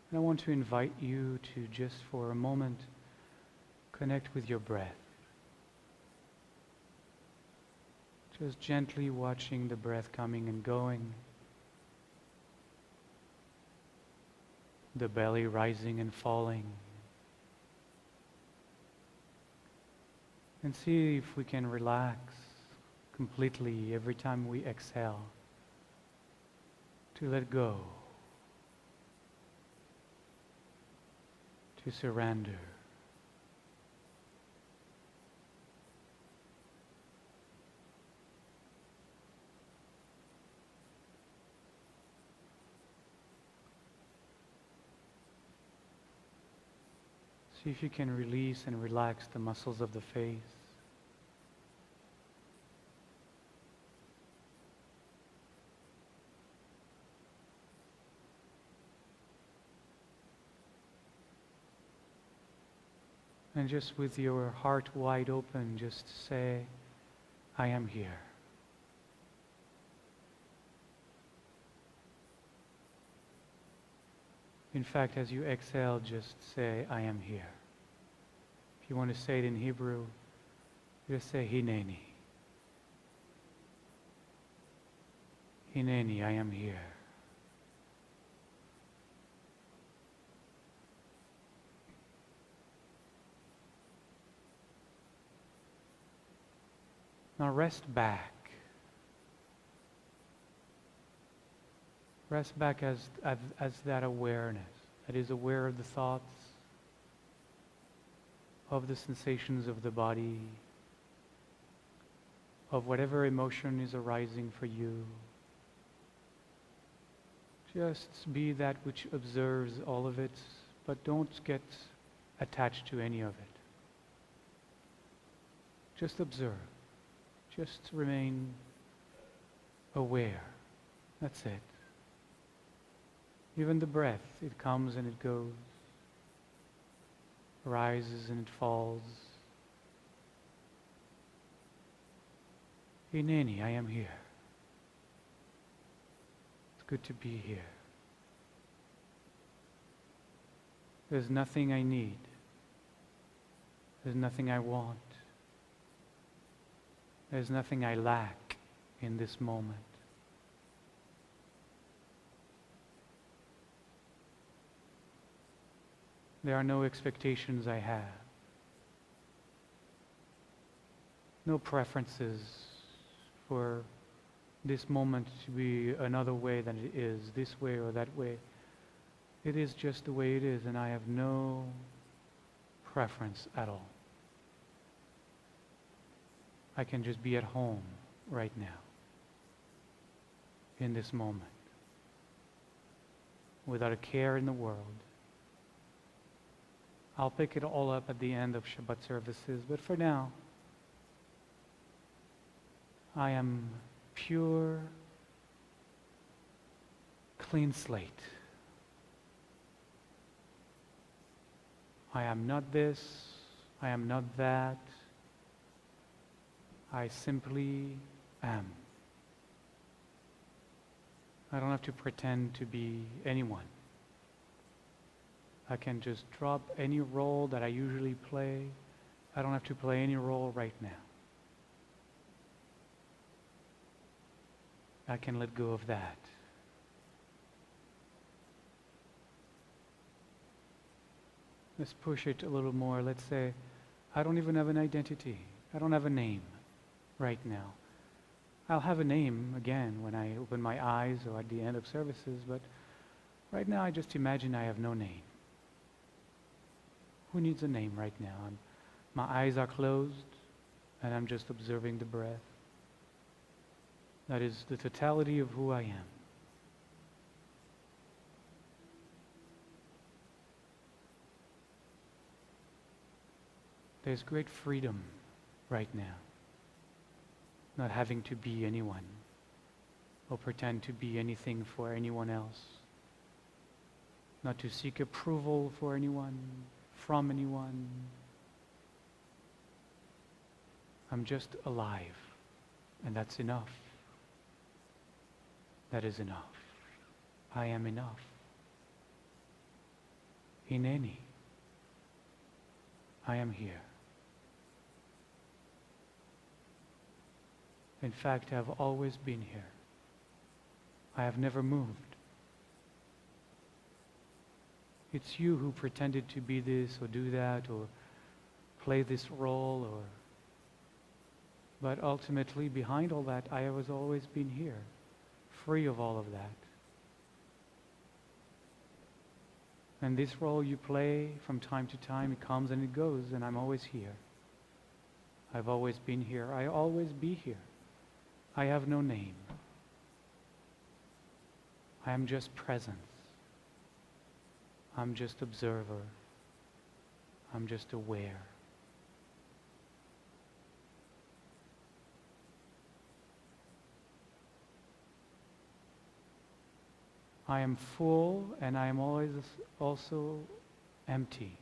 And I want to invite you to just for a moment connect with your breath. Just gently watching the breath coming and going. The belly rising and falling. And see if we can relax completely every time we exhale. To let go. To surrender. See if you can release and relax the muscles of the face. And just with your heart wide open, just say, I am here. In fact, as you exhale, just say, I am here. If you want to say it in Hebrew, just say, Hineni. Hineni, I am here. Now rest back. Rest back as that awareness that is aware of the thoughts, of the sensations of the body, of whatever emotion is arising for you. Just be that which observes all of it, but don't get attached to any of it. Just observe. Just remain aware. That's it. Even the breath, it comes and it goes, rises and it falls. Hineni, I am here. It's good to be here. There's nothing I need. There's nothing I want. There's nothing I lack in this moment. There are no expectations I have. No preferences for this moment to be another way than it is, this way or that way. It is just the way it is, and I have no preference at all. I can just be at home right now, in this moment, without a care in the world. I'll pick it all up at the end of Shabbat services, but for now, I am pure, clean slate. I am not this, I am not that. I simply am. I don't have to pretend to be anyone. I can just drop any role that I usually play. I don't have to play any role right now. I can let go of that. Let's push it a little more. Let's say, I don't even have an identity. I don't have a name right now. I'll have a name again when I open my eyes or at the end of services, but right now I just imagine I have no name. Who needs a name right now? My eyes are closed and I'm just observing the breath. That is the totality of who I am. There's great freedom right now, not having to be anyone or pretend to be anything for anyone else, not to seek approval for anyone, from anyone. I'm just alive, and that's enough. That is enough. I am enough. Hineni, I am here. In fact, I have always been here. I have never moved. It's you who pretended to be this or do that or play this role but ultimately behind all that, I have always been here, free of all of that. And this role you play from time to time, it comes and it goes, and I'm always here. I've always been here. I always be here. I have no name. I am just presence. I'm just observer. I'm just aware. I am full and I am always also empty.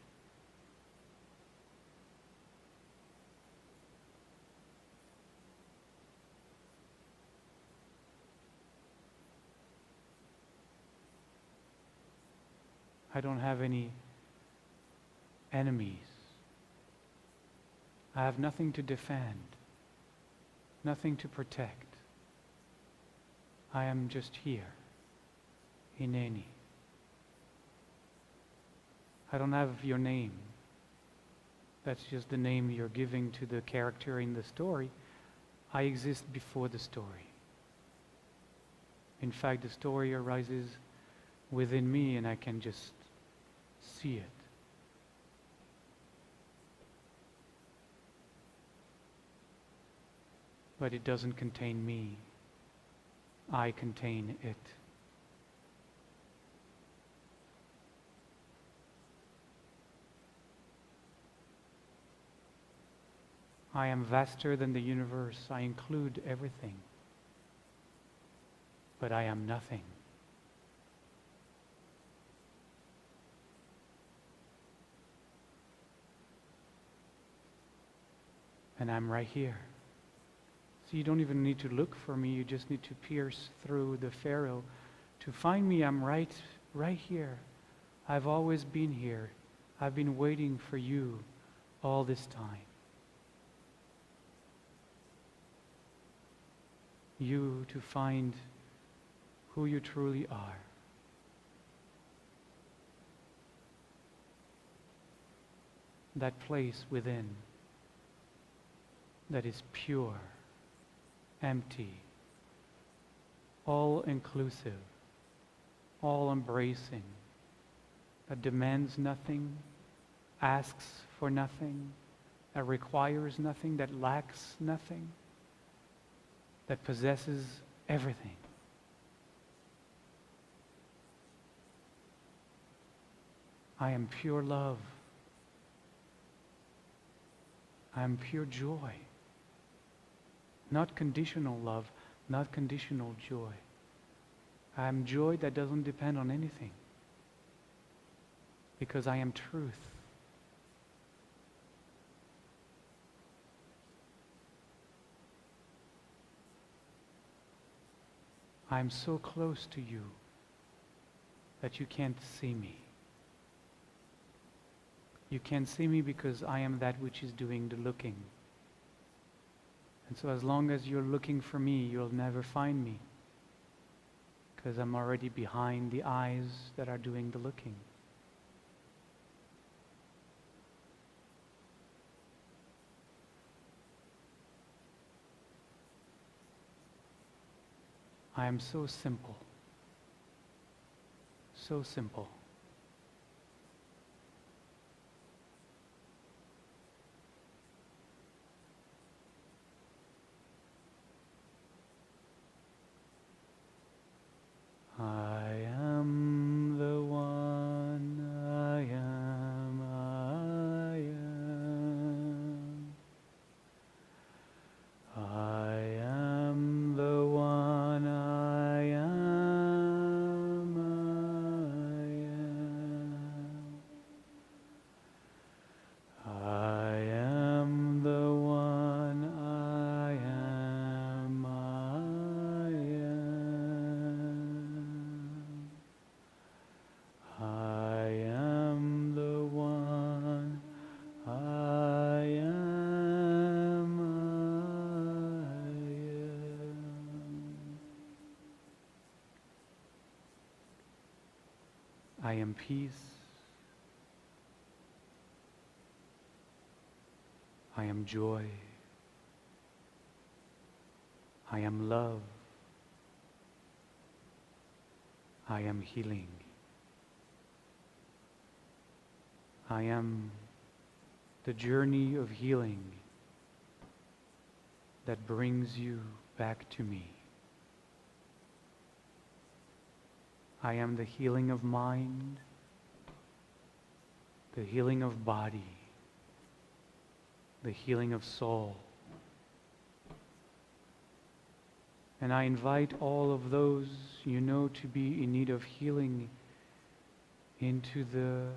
I don't have any enemies. I have nothing to defend, nothing to protect. I am just here, Hineni. I don't have your name. That's just the name you're giving to the character in the story. I exist before the story. In fact, the story arises within me and I can just see it. But it doesn't contain me. I contain it. I am vaster than the universe. I include everything. But I am nothing. And I'm right here. So you don't even need to look for me. You just need to pierce through the Pharaoh to find me. I'm right here. I've always been here. I've been waiting for you all this time. You to find who you truly are. That place within that is pure, empty, all-inclusive, all-embracing, that demands nothing, asks for nothing, that requires nothing, that lacks nothing, that possesses everything. I am pure love. I am pure joy. Not conditional love, not conditional joy. I am joy that doesn't depend on anything. Because I am truth. I am so close to you that you can't see me. You can't see me because I am that which is doing the looking. And so as long as you're looking for me, you'll never find me. Because I'm already behind the eyes that are doing the looking. I am so simple. So simple. I am the one, I am, I am. I am the one, I am, I am. I am the one, I am, I am. I am the one, I am, I am peace. I am joy. I am love. I am healing. I am the journey of healing that brings you back to me. I am the healing of mind, the healing of body, the healing of soul. And I invite all of those you know to be in need of healing into the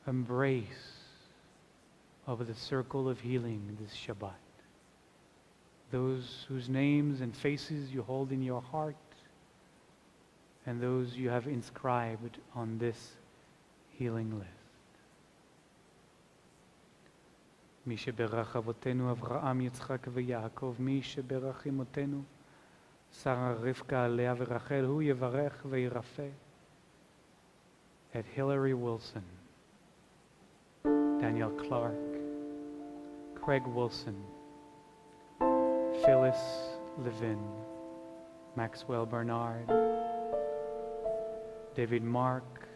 embrace of the circle of healing this Shabbat. Those whose names and faces you hold in your heart, and those you have inscribed on this healing list. מי שברך אבותינו אברהם, יצחק ויעקב, מי שברך אמותינו שרה, רבקה, לאה ורחל, הוא יברך וירפא. At Hillary Wilson, Danielle Clark, Craig Wilson, Phyllis Levin, Maxwell Bernard, David Mark,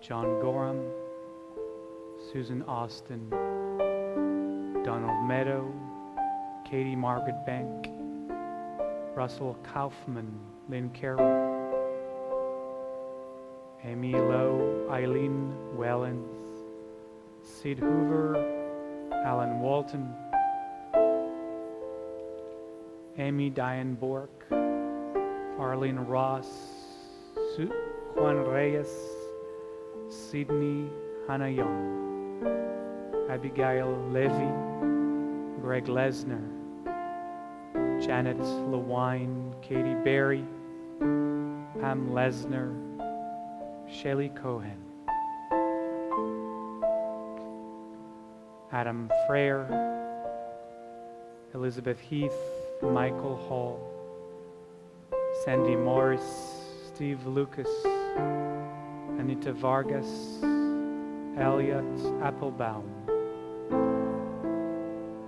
John Gorham, Susan Austin, Donald Meadow, Katie Margaret Bank, Russell Kaufman, Lynn Carroll, Amy Lowe, Eileen Wellens, Sid Hoover, Alan Walton, Amy Diane Bork, Arlene Ross, Juan Reyes, Sydney Hannah Young, Abigail Levy, Greg Lesnar, Janet Lewine, Katie Berry, Pam Lesnar, Shelley Cohen, Adam Frere, Elizabeth Heath, Michael Hall, Sandy Morris, Steve Lucas, Anita Vargas, Elliot Applebaum,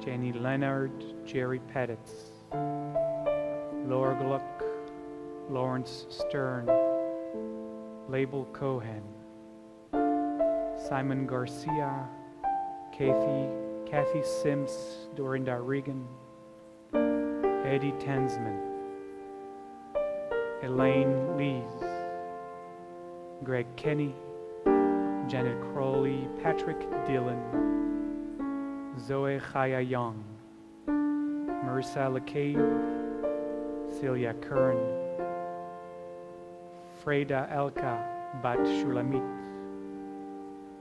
Jenny Leonard, Jerry Pettit, Laura Gluck, Lawrence Stern, Label Cohen, Simon Garcia, Kathy Sims, Dorinda Regan, Eddie Tensman, Elaine Lees, Greg Kenny, Janet Crowley, Patrick Dillon, Zoe Chaya Young, Marissa LeCabe, Celia Kern, Freda Elka Bat Shulamit,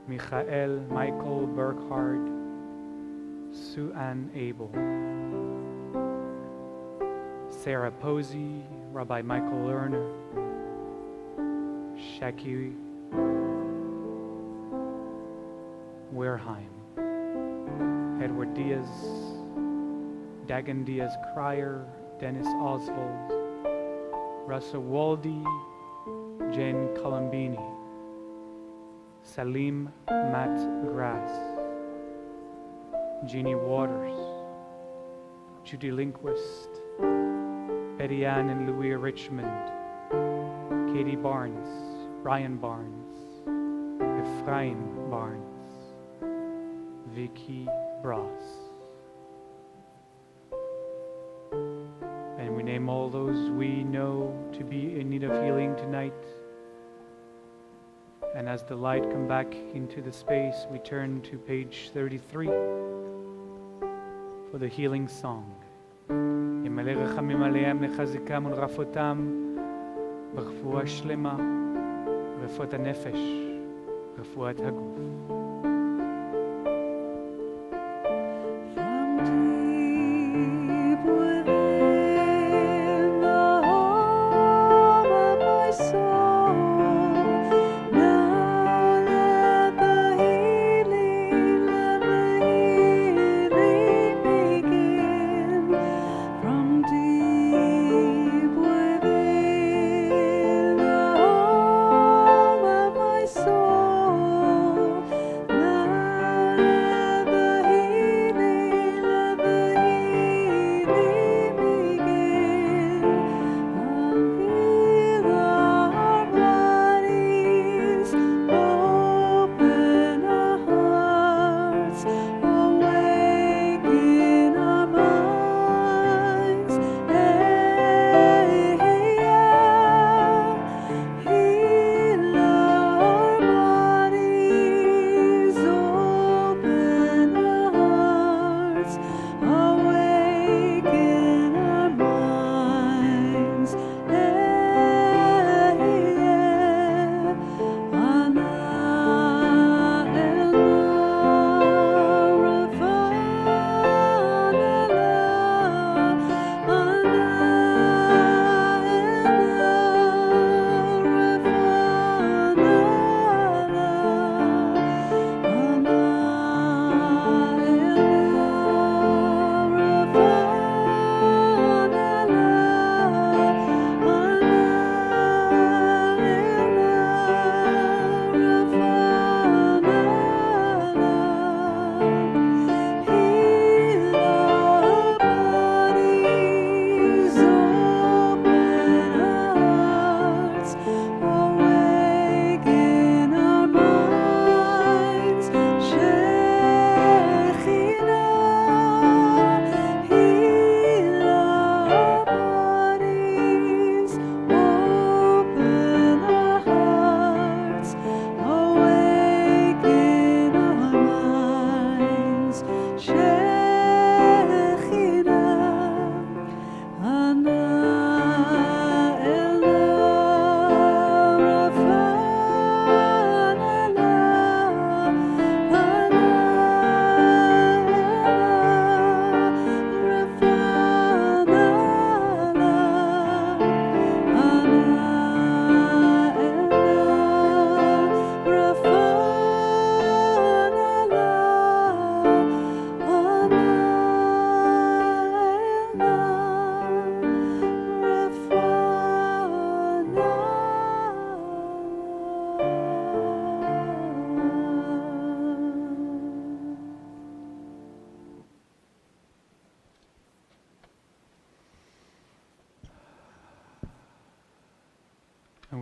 Michael Michael Burkhard, Sue Ann Abel, Sarah Posey, Rabbi Michael Lerner, Shaki Wareheim, Edward Diaz, Dagan Diaz Cryer, Dennis Oswald, Russell Waldy, Jane Colombini, Salim Matt Grass, Jeannie Waters, Judy Lindquist, Betty Ann and Louis Richmond, Katie Barnes, Ryan Barnes, Ephraim Barnes, Vicky Bross. And we name all those we know to be in need of healing tonight. And as the light come back into the space, we turn to page 33 for the healing song. ימלא רחמים עליהם, לחזקם ולרפאותם ברפואה שלמה, רפואת הנפש, רפואת הגוף.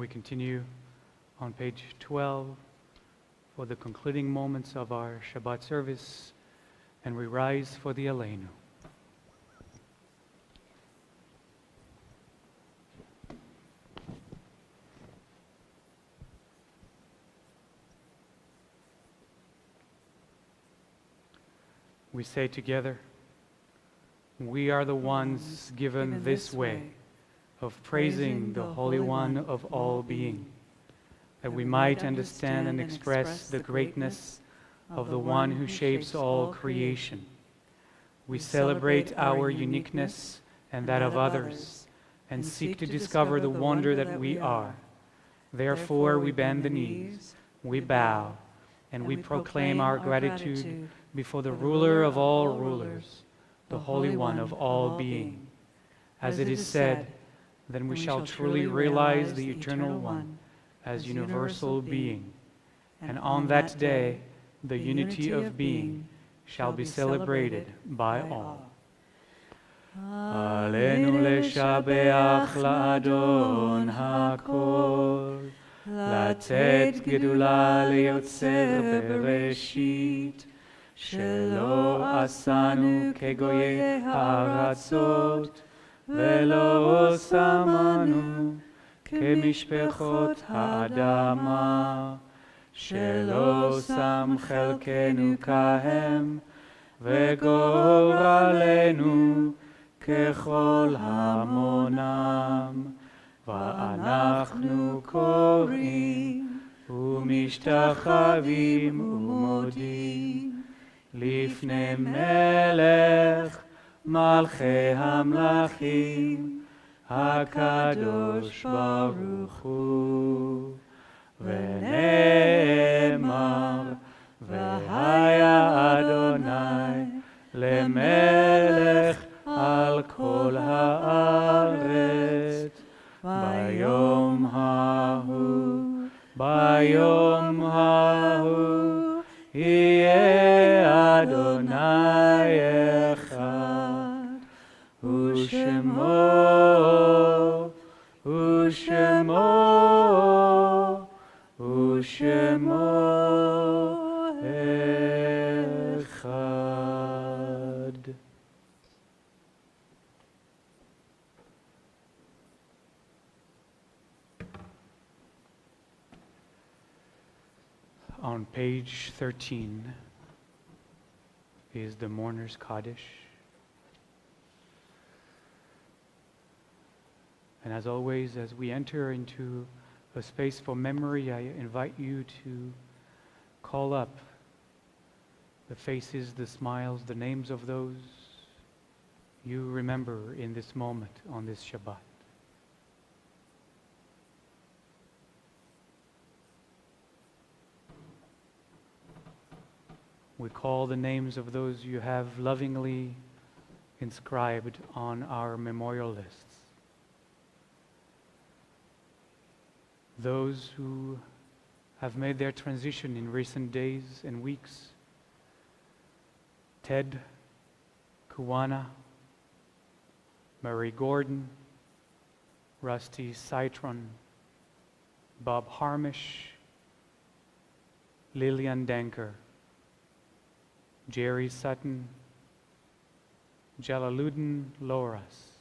we continue on page 12 for the concluding moments of our Shabbat service, and we rise for the Aleinu. We say together, we are the ones given this way of praising the Holy One of all being, that we might understand and express the greatness of the One who shapes all creation. We celebrate our uniqueness and that of others, and seek to discover the wonder that we are. Therefore we bend the knees, we bow, and we proclaim our gratitude before the ruler of all rulers, the Holy One of all being. As it is said, then we shall truly realize the Eternal One as universal being. And on that day, the unity of being shall be celebrated by all. Aleinu leshabeach la'adon hakol, לתת גדולה ליוצר בראשית, שלא עשנו כגויי הארצות, ולא שמנו כמשפחות האדמה, שלא שם חלקנו כהם, וגורלנו ככל המונם. ואנחנו קוראים ומשתחווים ומודים לפני מלך מלכי המלכים הקדוש ברוך הוא. ונאמר והיה אדוני למלך על כל הארץ. ביום ההוא יהיה אדוני אחד, ושמו אחד. On page 13 is the Mourner's Kaddish. And as always, as we enter into a space for memory, I invite you to call up the faces, the smiles, the names of those you remember in this moment on this Shabbat. We call the names of those you have lovingly inscribed on our memorial lists. Those who have made their transition in recent days and weeks. Ted Kuwana, Murray Gordon, Rusty Citron, Bob Harmish, Lillian Denker, Jerry Sutton, Jalaluddin Loras,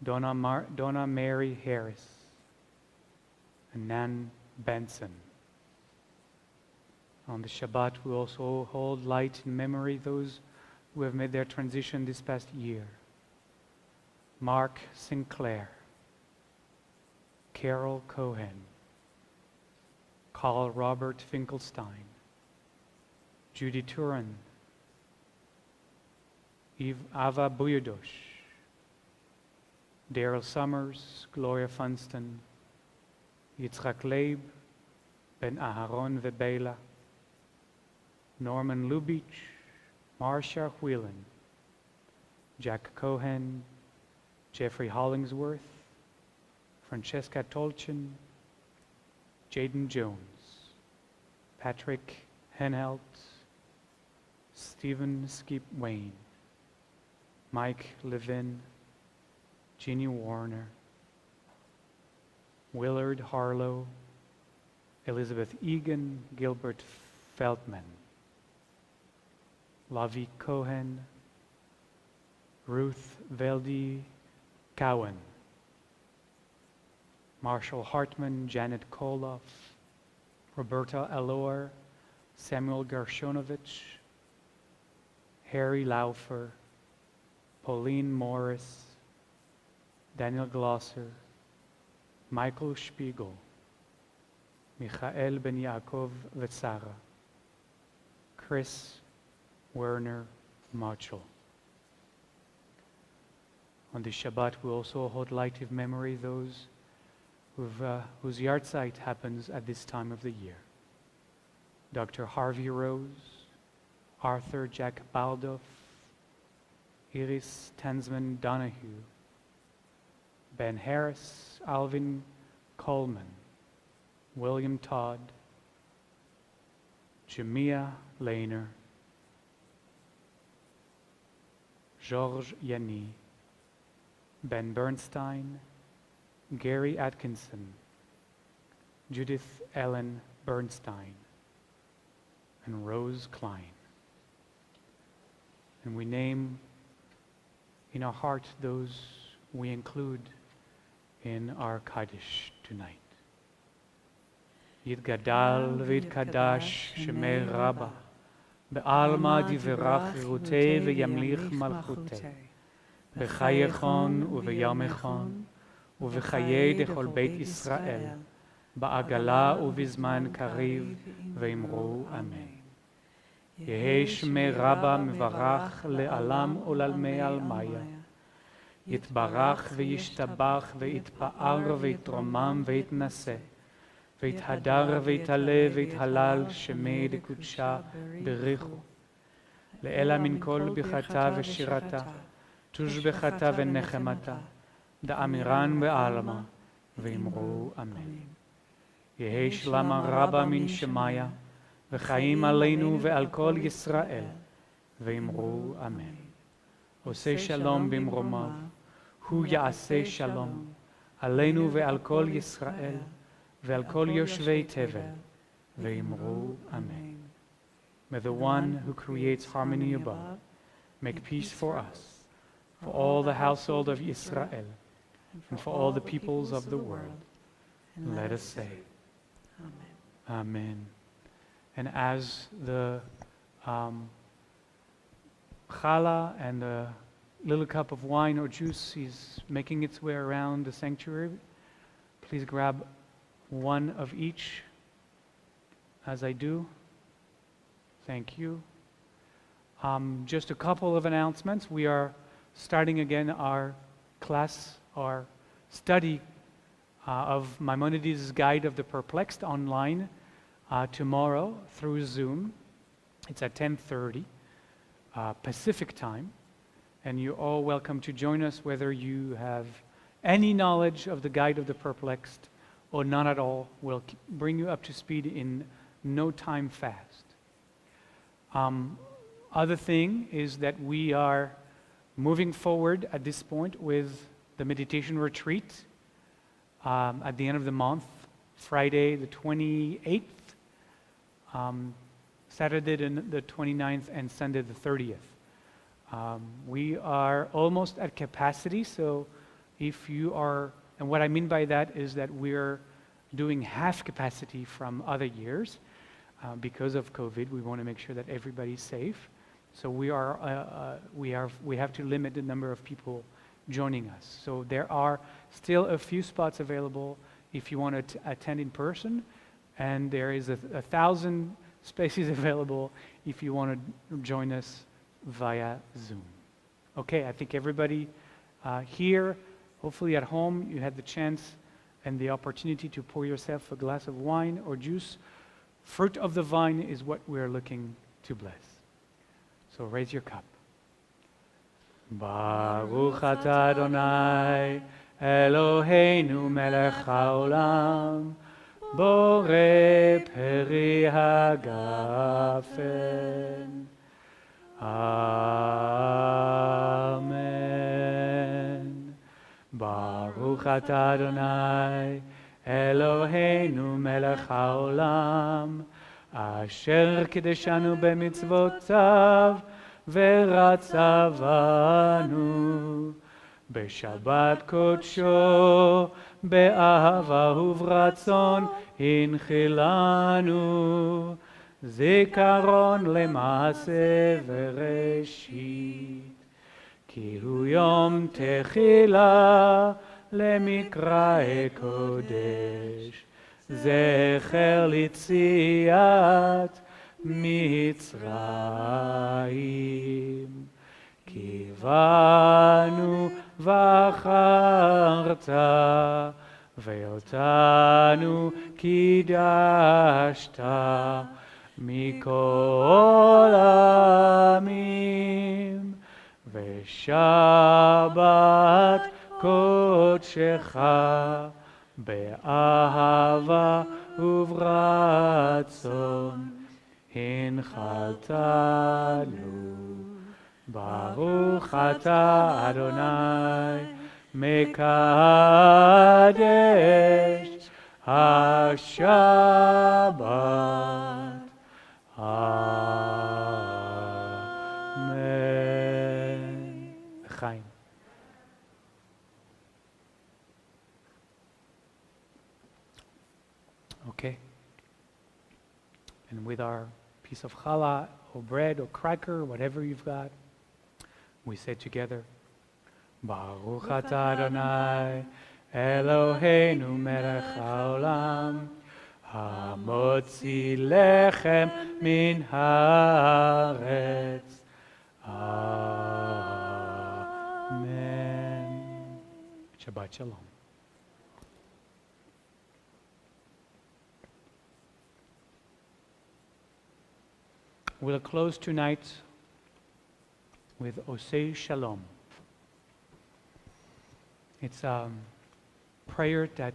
Donna Mary Harris, and Nan Benson. On the Shabbat, we also hold light in memory those who have made their transition this past year. Mark Sinclair, Carol Cohen, Carl Robert Finkelstein, Judy Turan, Ava Buyadosh, Daryl Summers, Gloria Funston, Yitzchak Leib, Ben Aharon Vebela, Norman Lubitsch, Marcia Whelan, Jack Cohen, Jeffrey Hollingsworth, Francesca Tolchin, Jaden Jones, Patrick Henhelt, Stephen Skip Wayne, Mike Levin, Jeannie Warner, Willard Harlow, Elizabeth Egan, Gilbert Feldman, Lavi Cohen, Ruth Veldy Cowan, Marshall Hartman, Janet Koloff, Roberta Allor, Samuel Gershonovich, Harry Laufer, Pauline Morris, Daniel Glosser, Michael Spiegel, Michael Ben Yaakov Vetzara, Chris Werner Marshall. On this Shabbat, we also hold light of memory those whose yahrzeit happens at this time of the year. Dr. Harvey Rose, Arthur Jack Baldoff, Iris Tensman Donahue, Ben Harris, Alvin Coleman, William Todd, Jamia Lehner, Georges Yanni, Ben Bernstein, Gary Atkinson, Judith Ellen Bernstein, and Rose Klein. And we name in our heart those we include in our Kaddish tonight. Yitgadal v'yitkadash shemei Rabba, be'alma divrach chirutei v'yamlich malchutei, b'chayechon u'v'yamechon, u'v'chayei dechol beit Yisrael, ba'agala u'v'zman kariv v'imru amen. Yehei shemei Rabba mevarach le'alam u'lalmei almaya, יתברך וישתבח ויתפאר ויתרומם ויתנשא ויתהדר ויתעלה ויתהלל שמי דקודשה בריחו לאלה מן כל ברכתה ושירתה תושבחתה ונחמתה דאמירן בעלמא ואמרו אמן. יהי שלמה רבה מן שמיה וחיים עלינו ועל כל ישראל ואמרו אמן. עושה שלום במרומיו, הוא יעשה שלום עלינו ועל כל ישראל ועל כל יושבי תבל, ואמרו אמן. May the one who creates harmony above make peace for us, for all the household of Israel, and for all the peoples of the world. And let us say, Amen. Amen. And as the challah and the little cup of wine or juice is making its way around the sanctuary, please grab one of each as I do. Thank you. Just a couple of announcements. We are starting again our class, our study of Maimonides' Guide of the Perplexed online tomorrow through Zoom. It's at 10:30 Pacific time. And you're all welcome to join us, whether you have any knowledge of the Guide of the Perplexed or none at all. We'll bring you up to speed in no time fast. Other thing is that we are moving forward at this point with the meditation retreat at the end of the month, Friday the 28th, Saturday the 29th, and Sunday the 30th. We are almost at capacity, so if you are, and what I mean by that is that we're doing half capacity from other years because of COVID. We want to make sure that everybody's safe. So we have to limit the number of people joining us. So there are still a few spots available if you want to attend in person, and there is 1,000 spaces available if you want to join us via Zoom. Okay, I think everybody here, hopefully at home, you had the chance and the opportunity to pour yourself a glass of wine or juice. Fruit of the vine is what we're looking to bless. So raise your cup. Baruch atah Adonai Eloheinu melech haolam borei peri hagafen. Amen. Baruch atah Adonai אלוהינו מלך העולם, אשר קידשנו במצוותיו ורצה בנו בשבת קודשו, באהבה וברצון הנחילנו, זיכרון למעשה וראשית, כי הוא יום תחילה למקרא קודש, זכר ליציאת מצרים. כי בנו בחרת ואותנו קידשת מכל העמים, ושבת קודשך באהבה וברצון הנחלתנו. ברוך אתה אדוני מקדש השבת. אמן. לחיים. Okay. And with our piece of challah or bread or cracker, whatever you've got, we say together, Baruch atah Adonai Eloheinu melech haolam, hamotzi lechem min haaretz. Amen. Shabbat shalom. We'll close tonight with Osei Shalom. It's a prayer that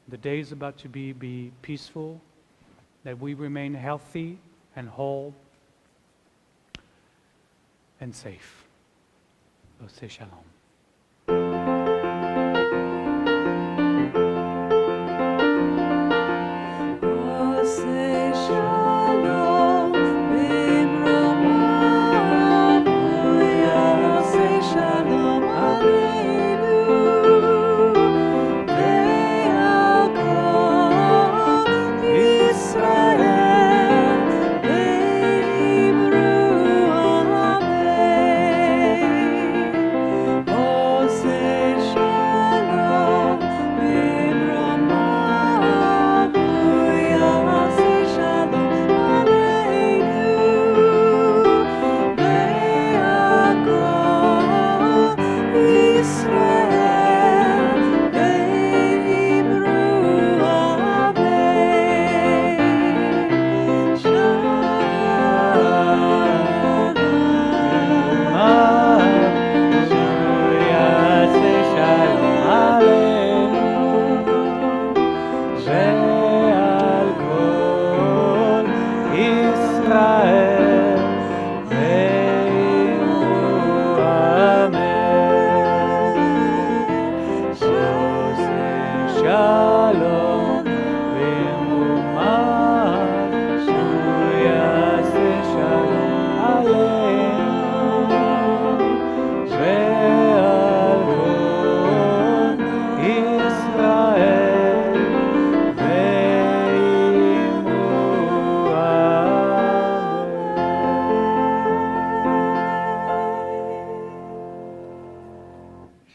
the day is about to be peaceful, that we remain healthy and whole and safe. Osei Shalom.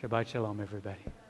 Shabbat shalom, everybody.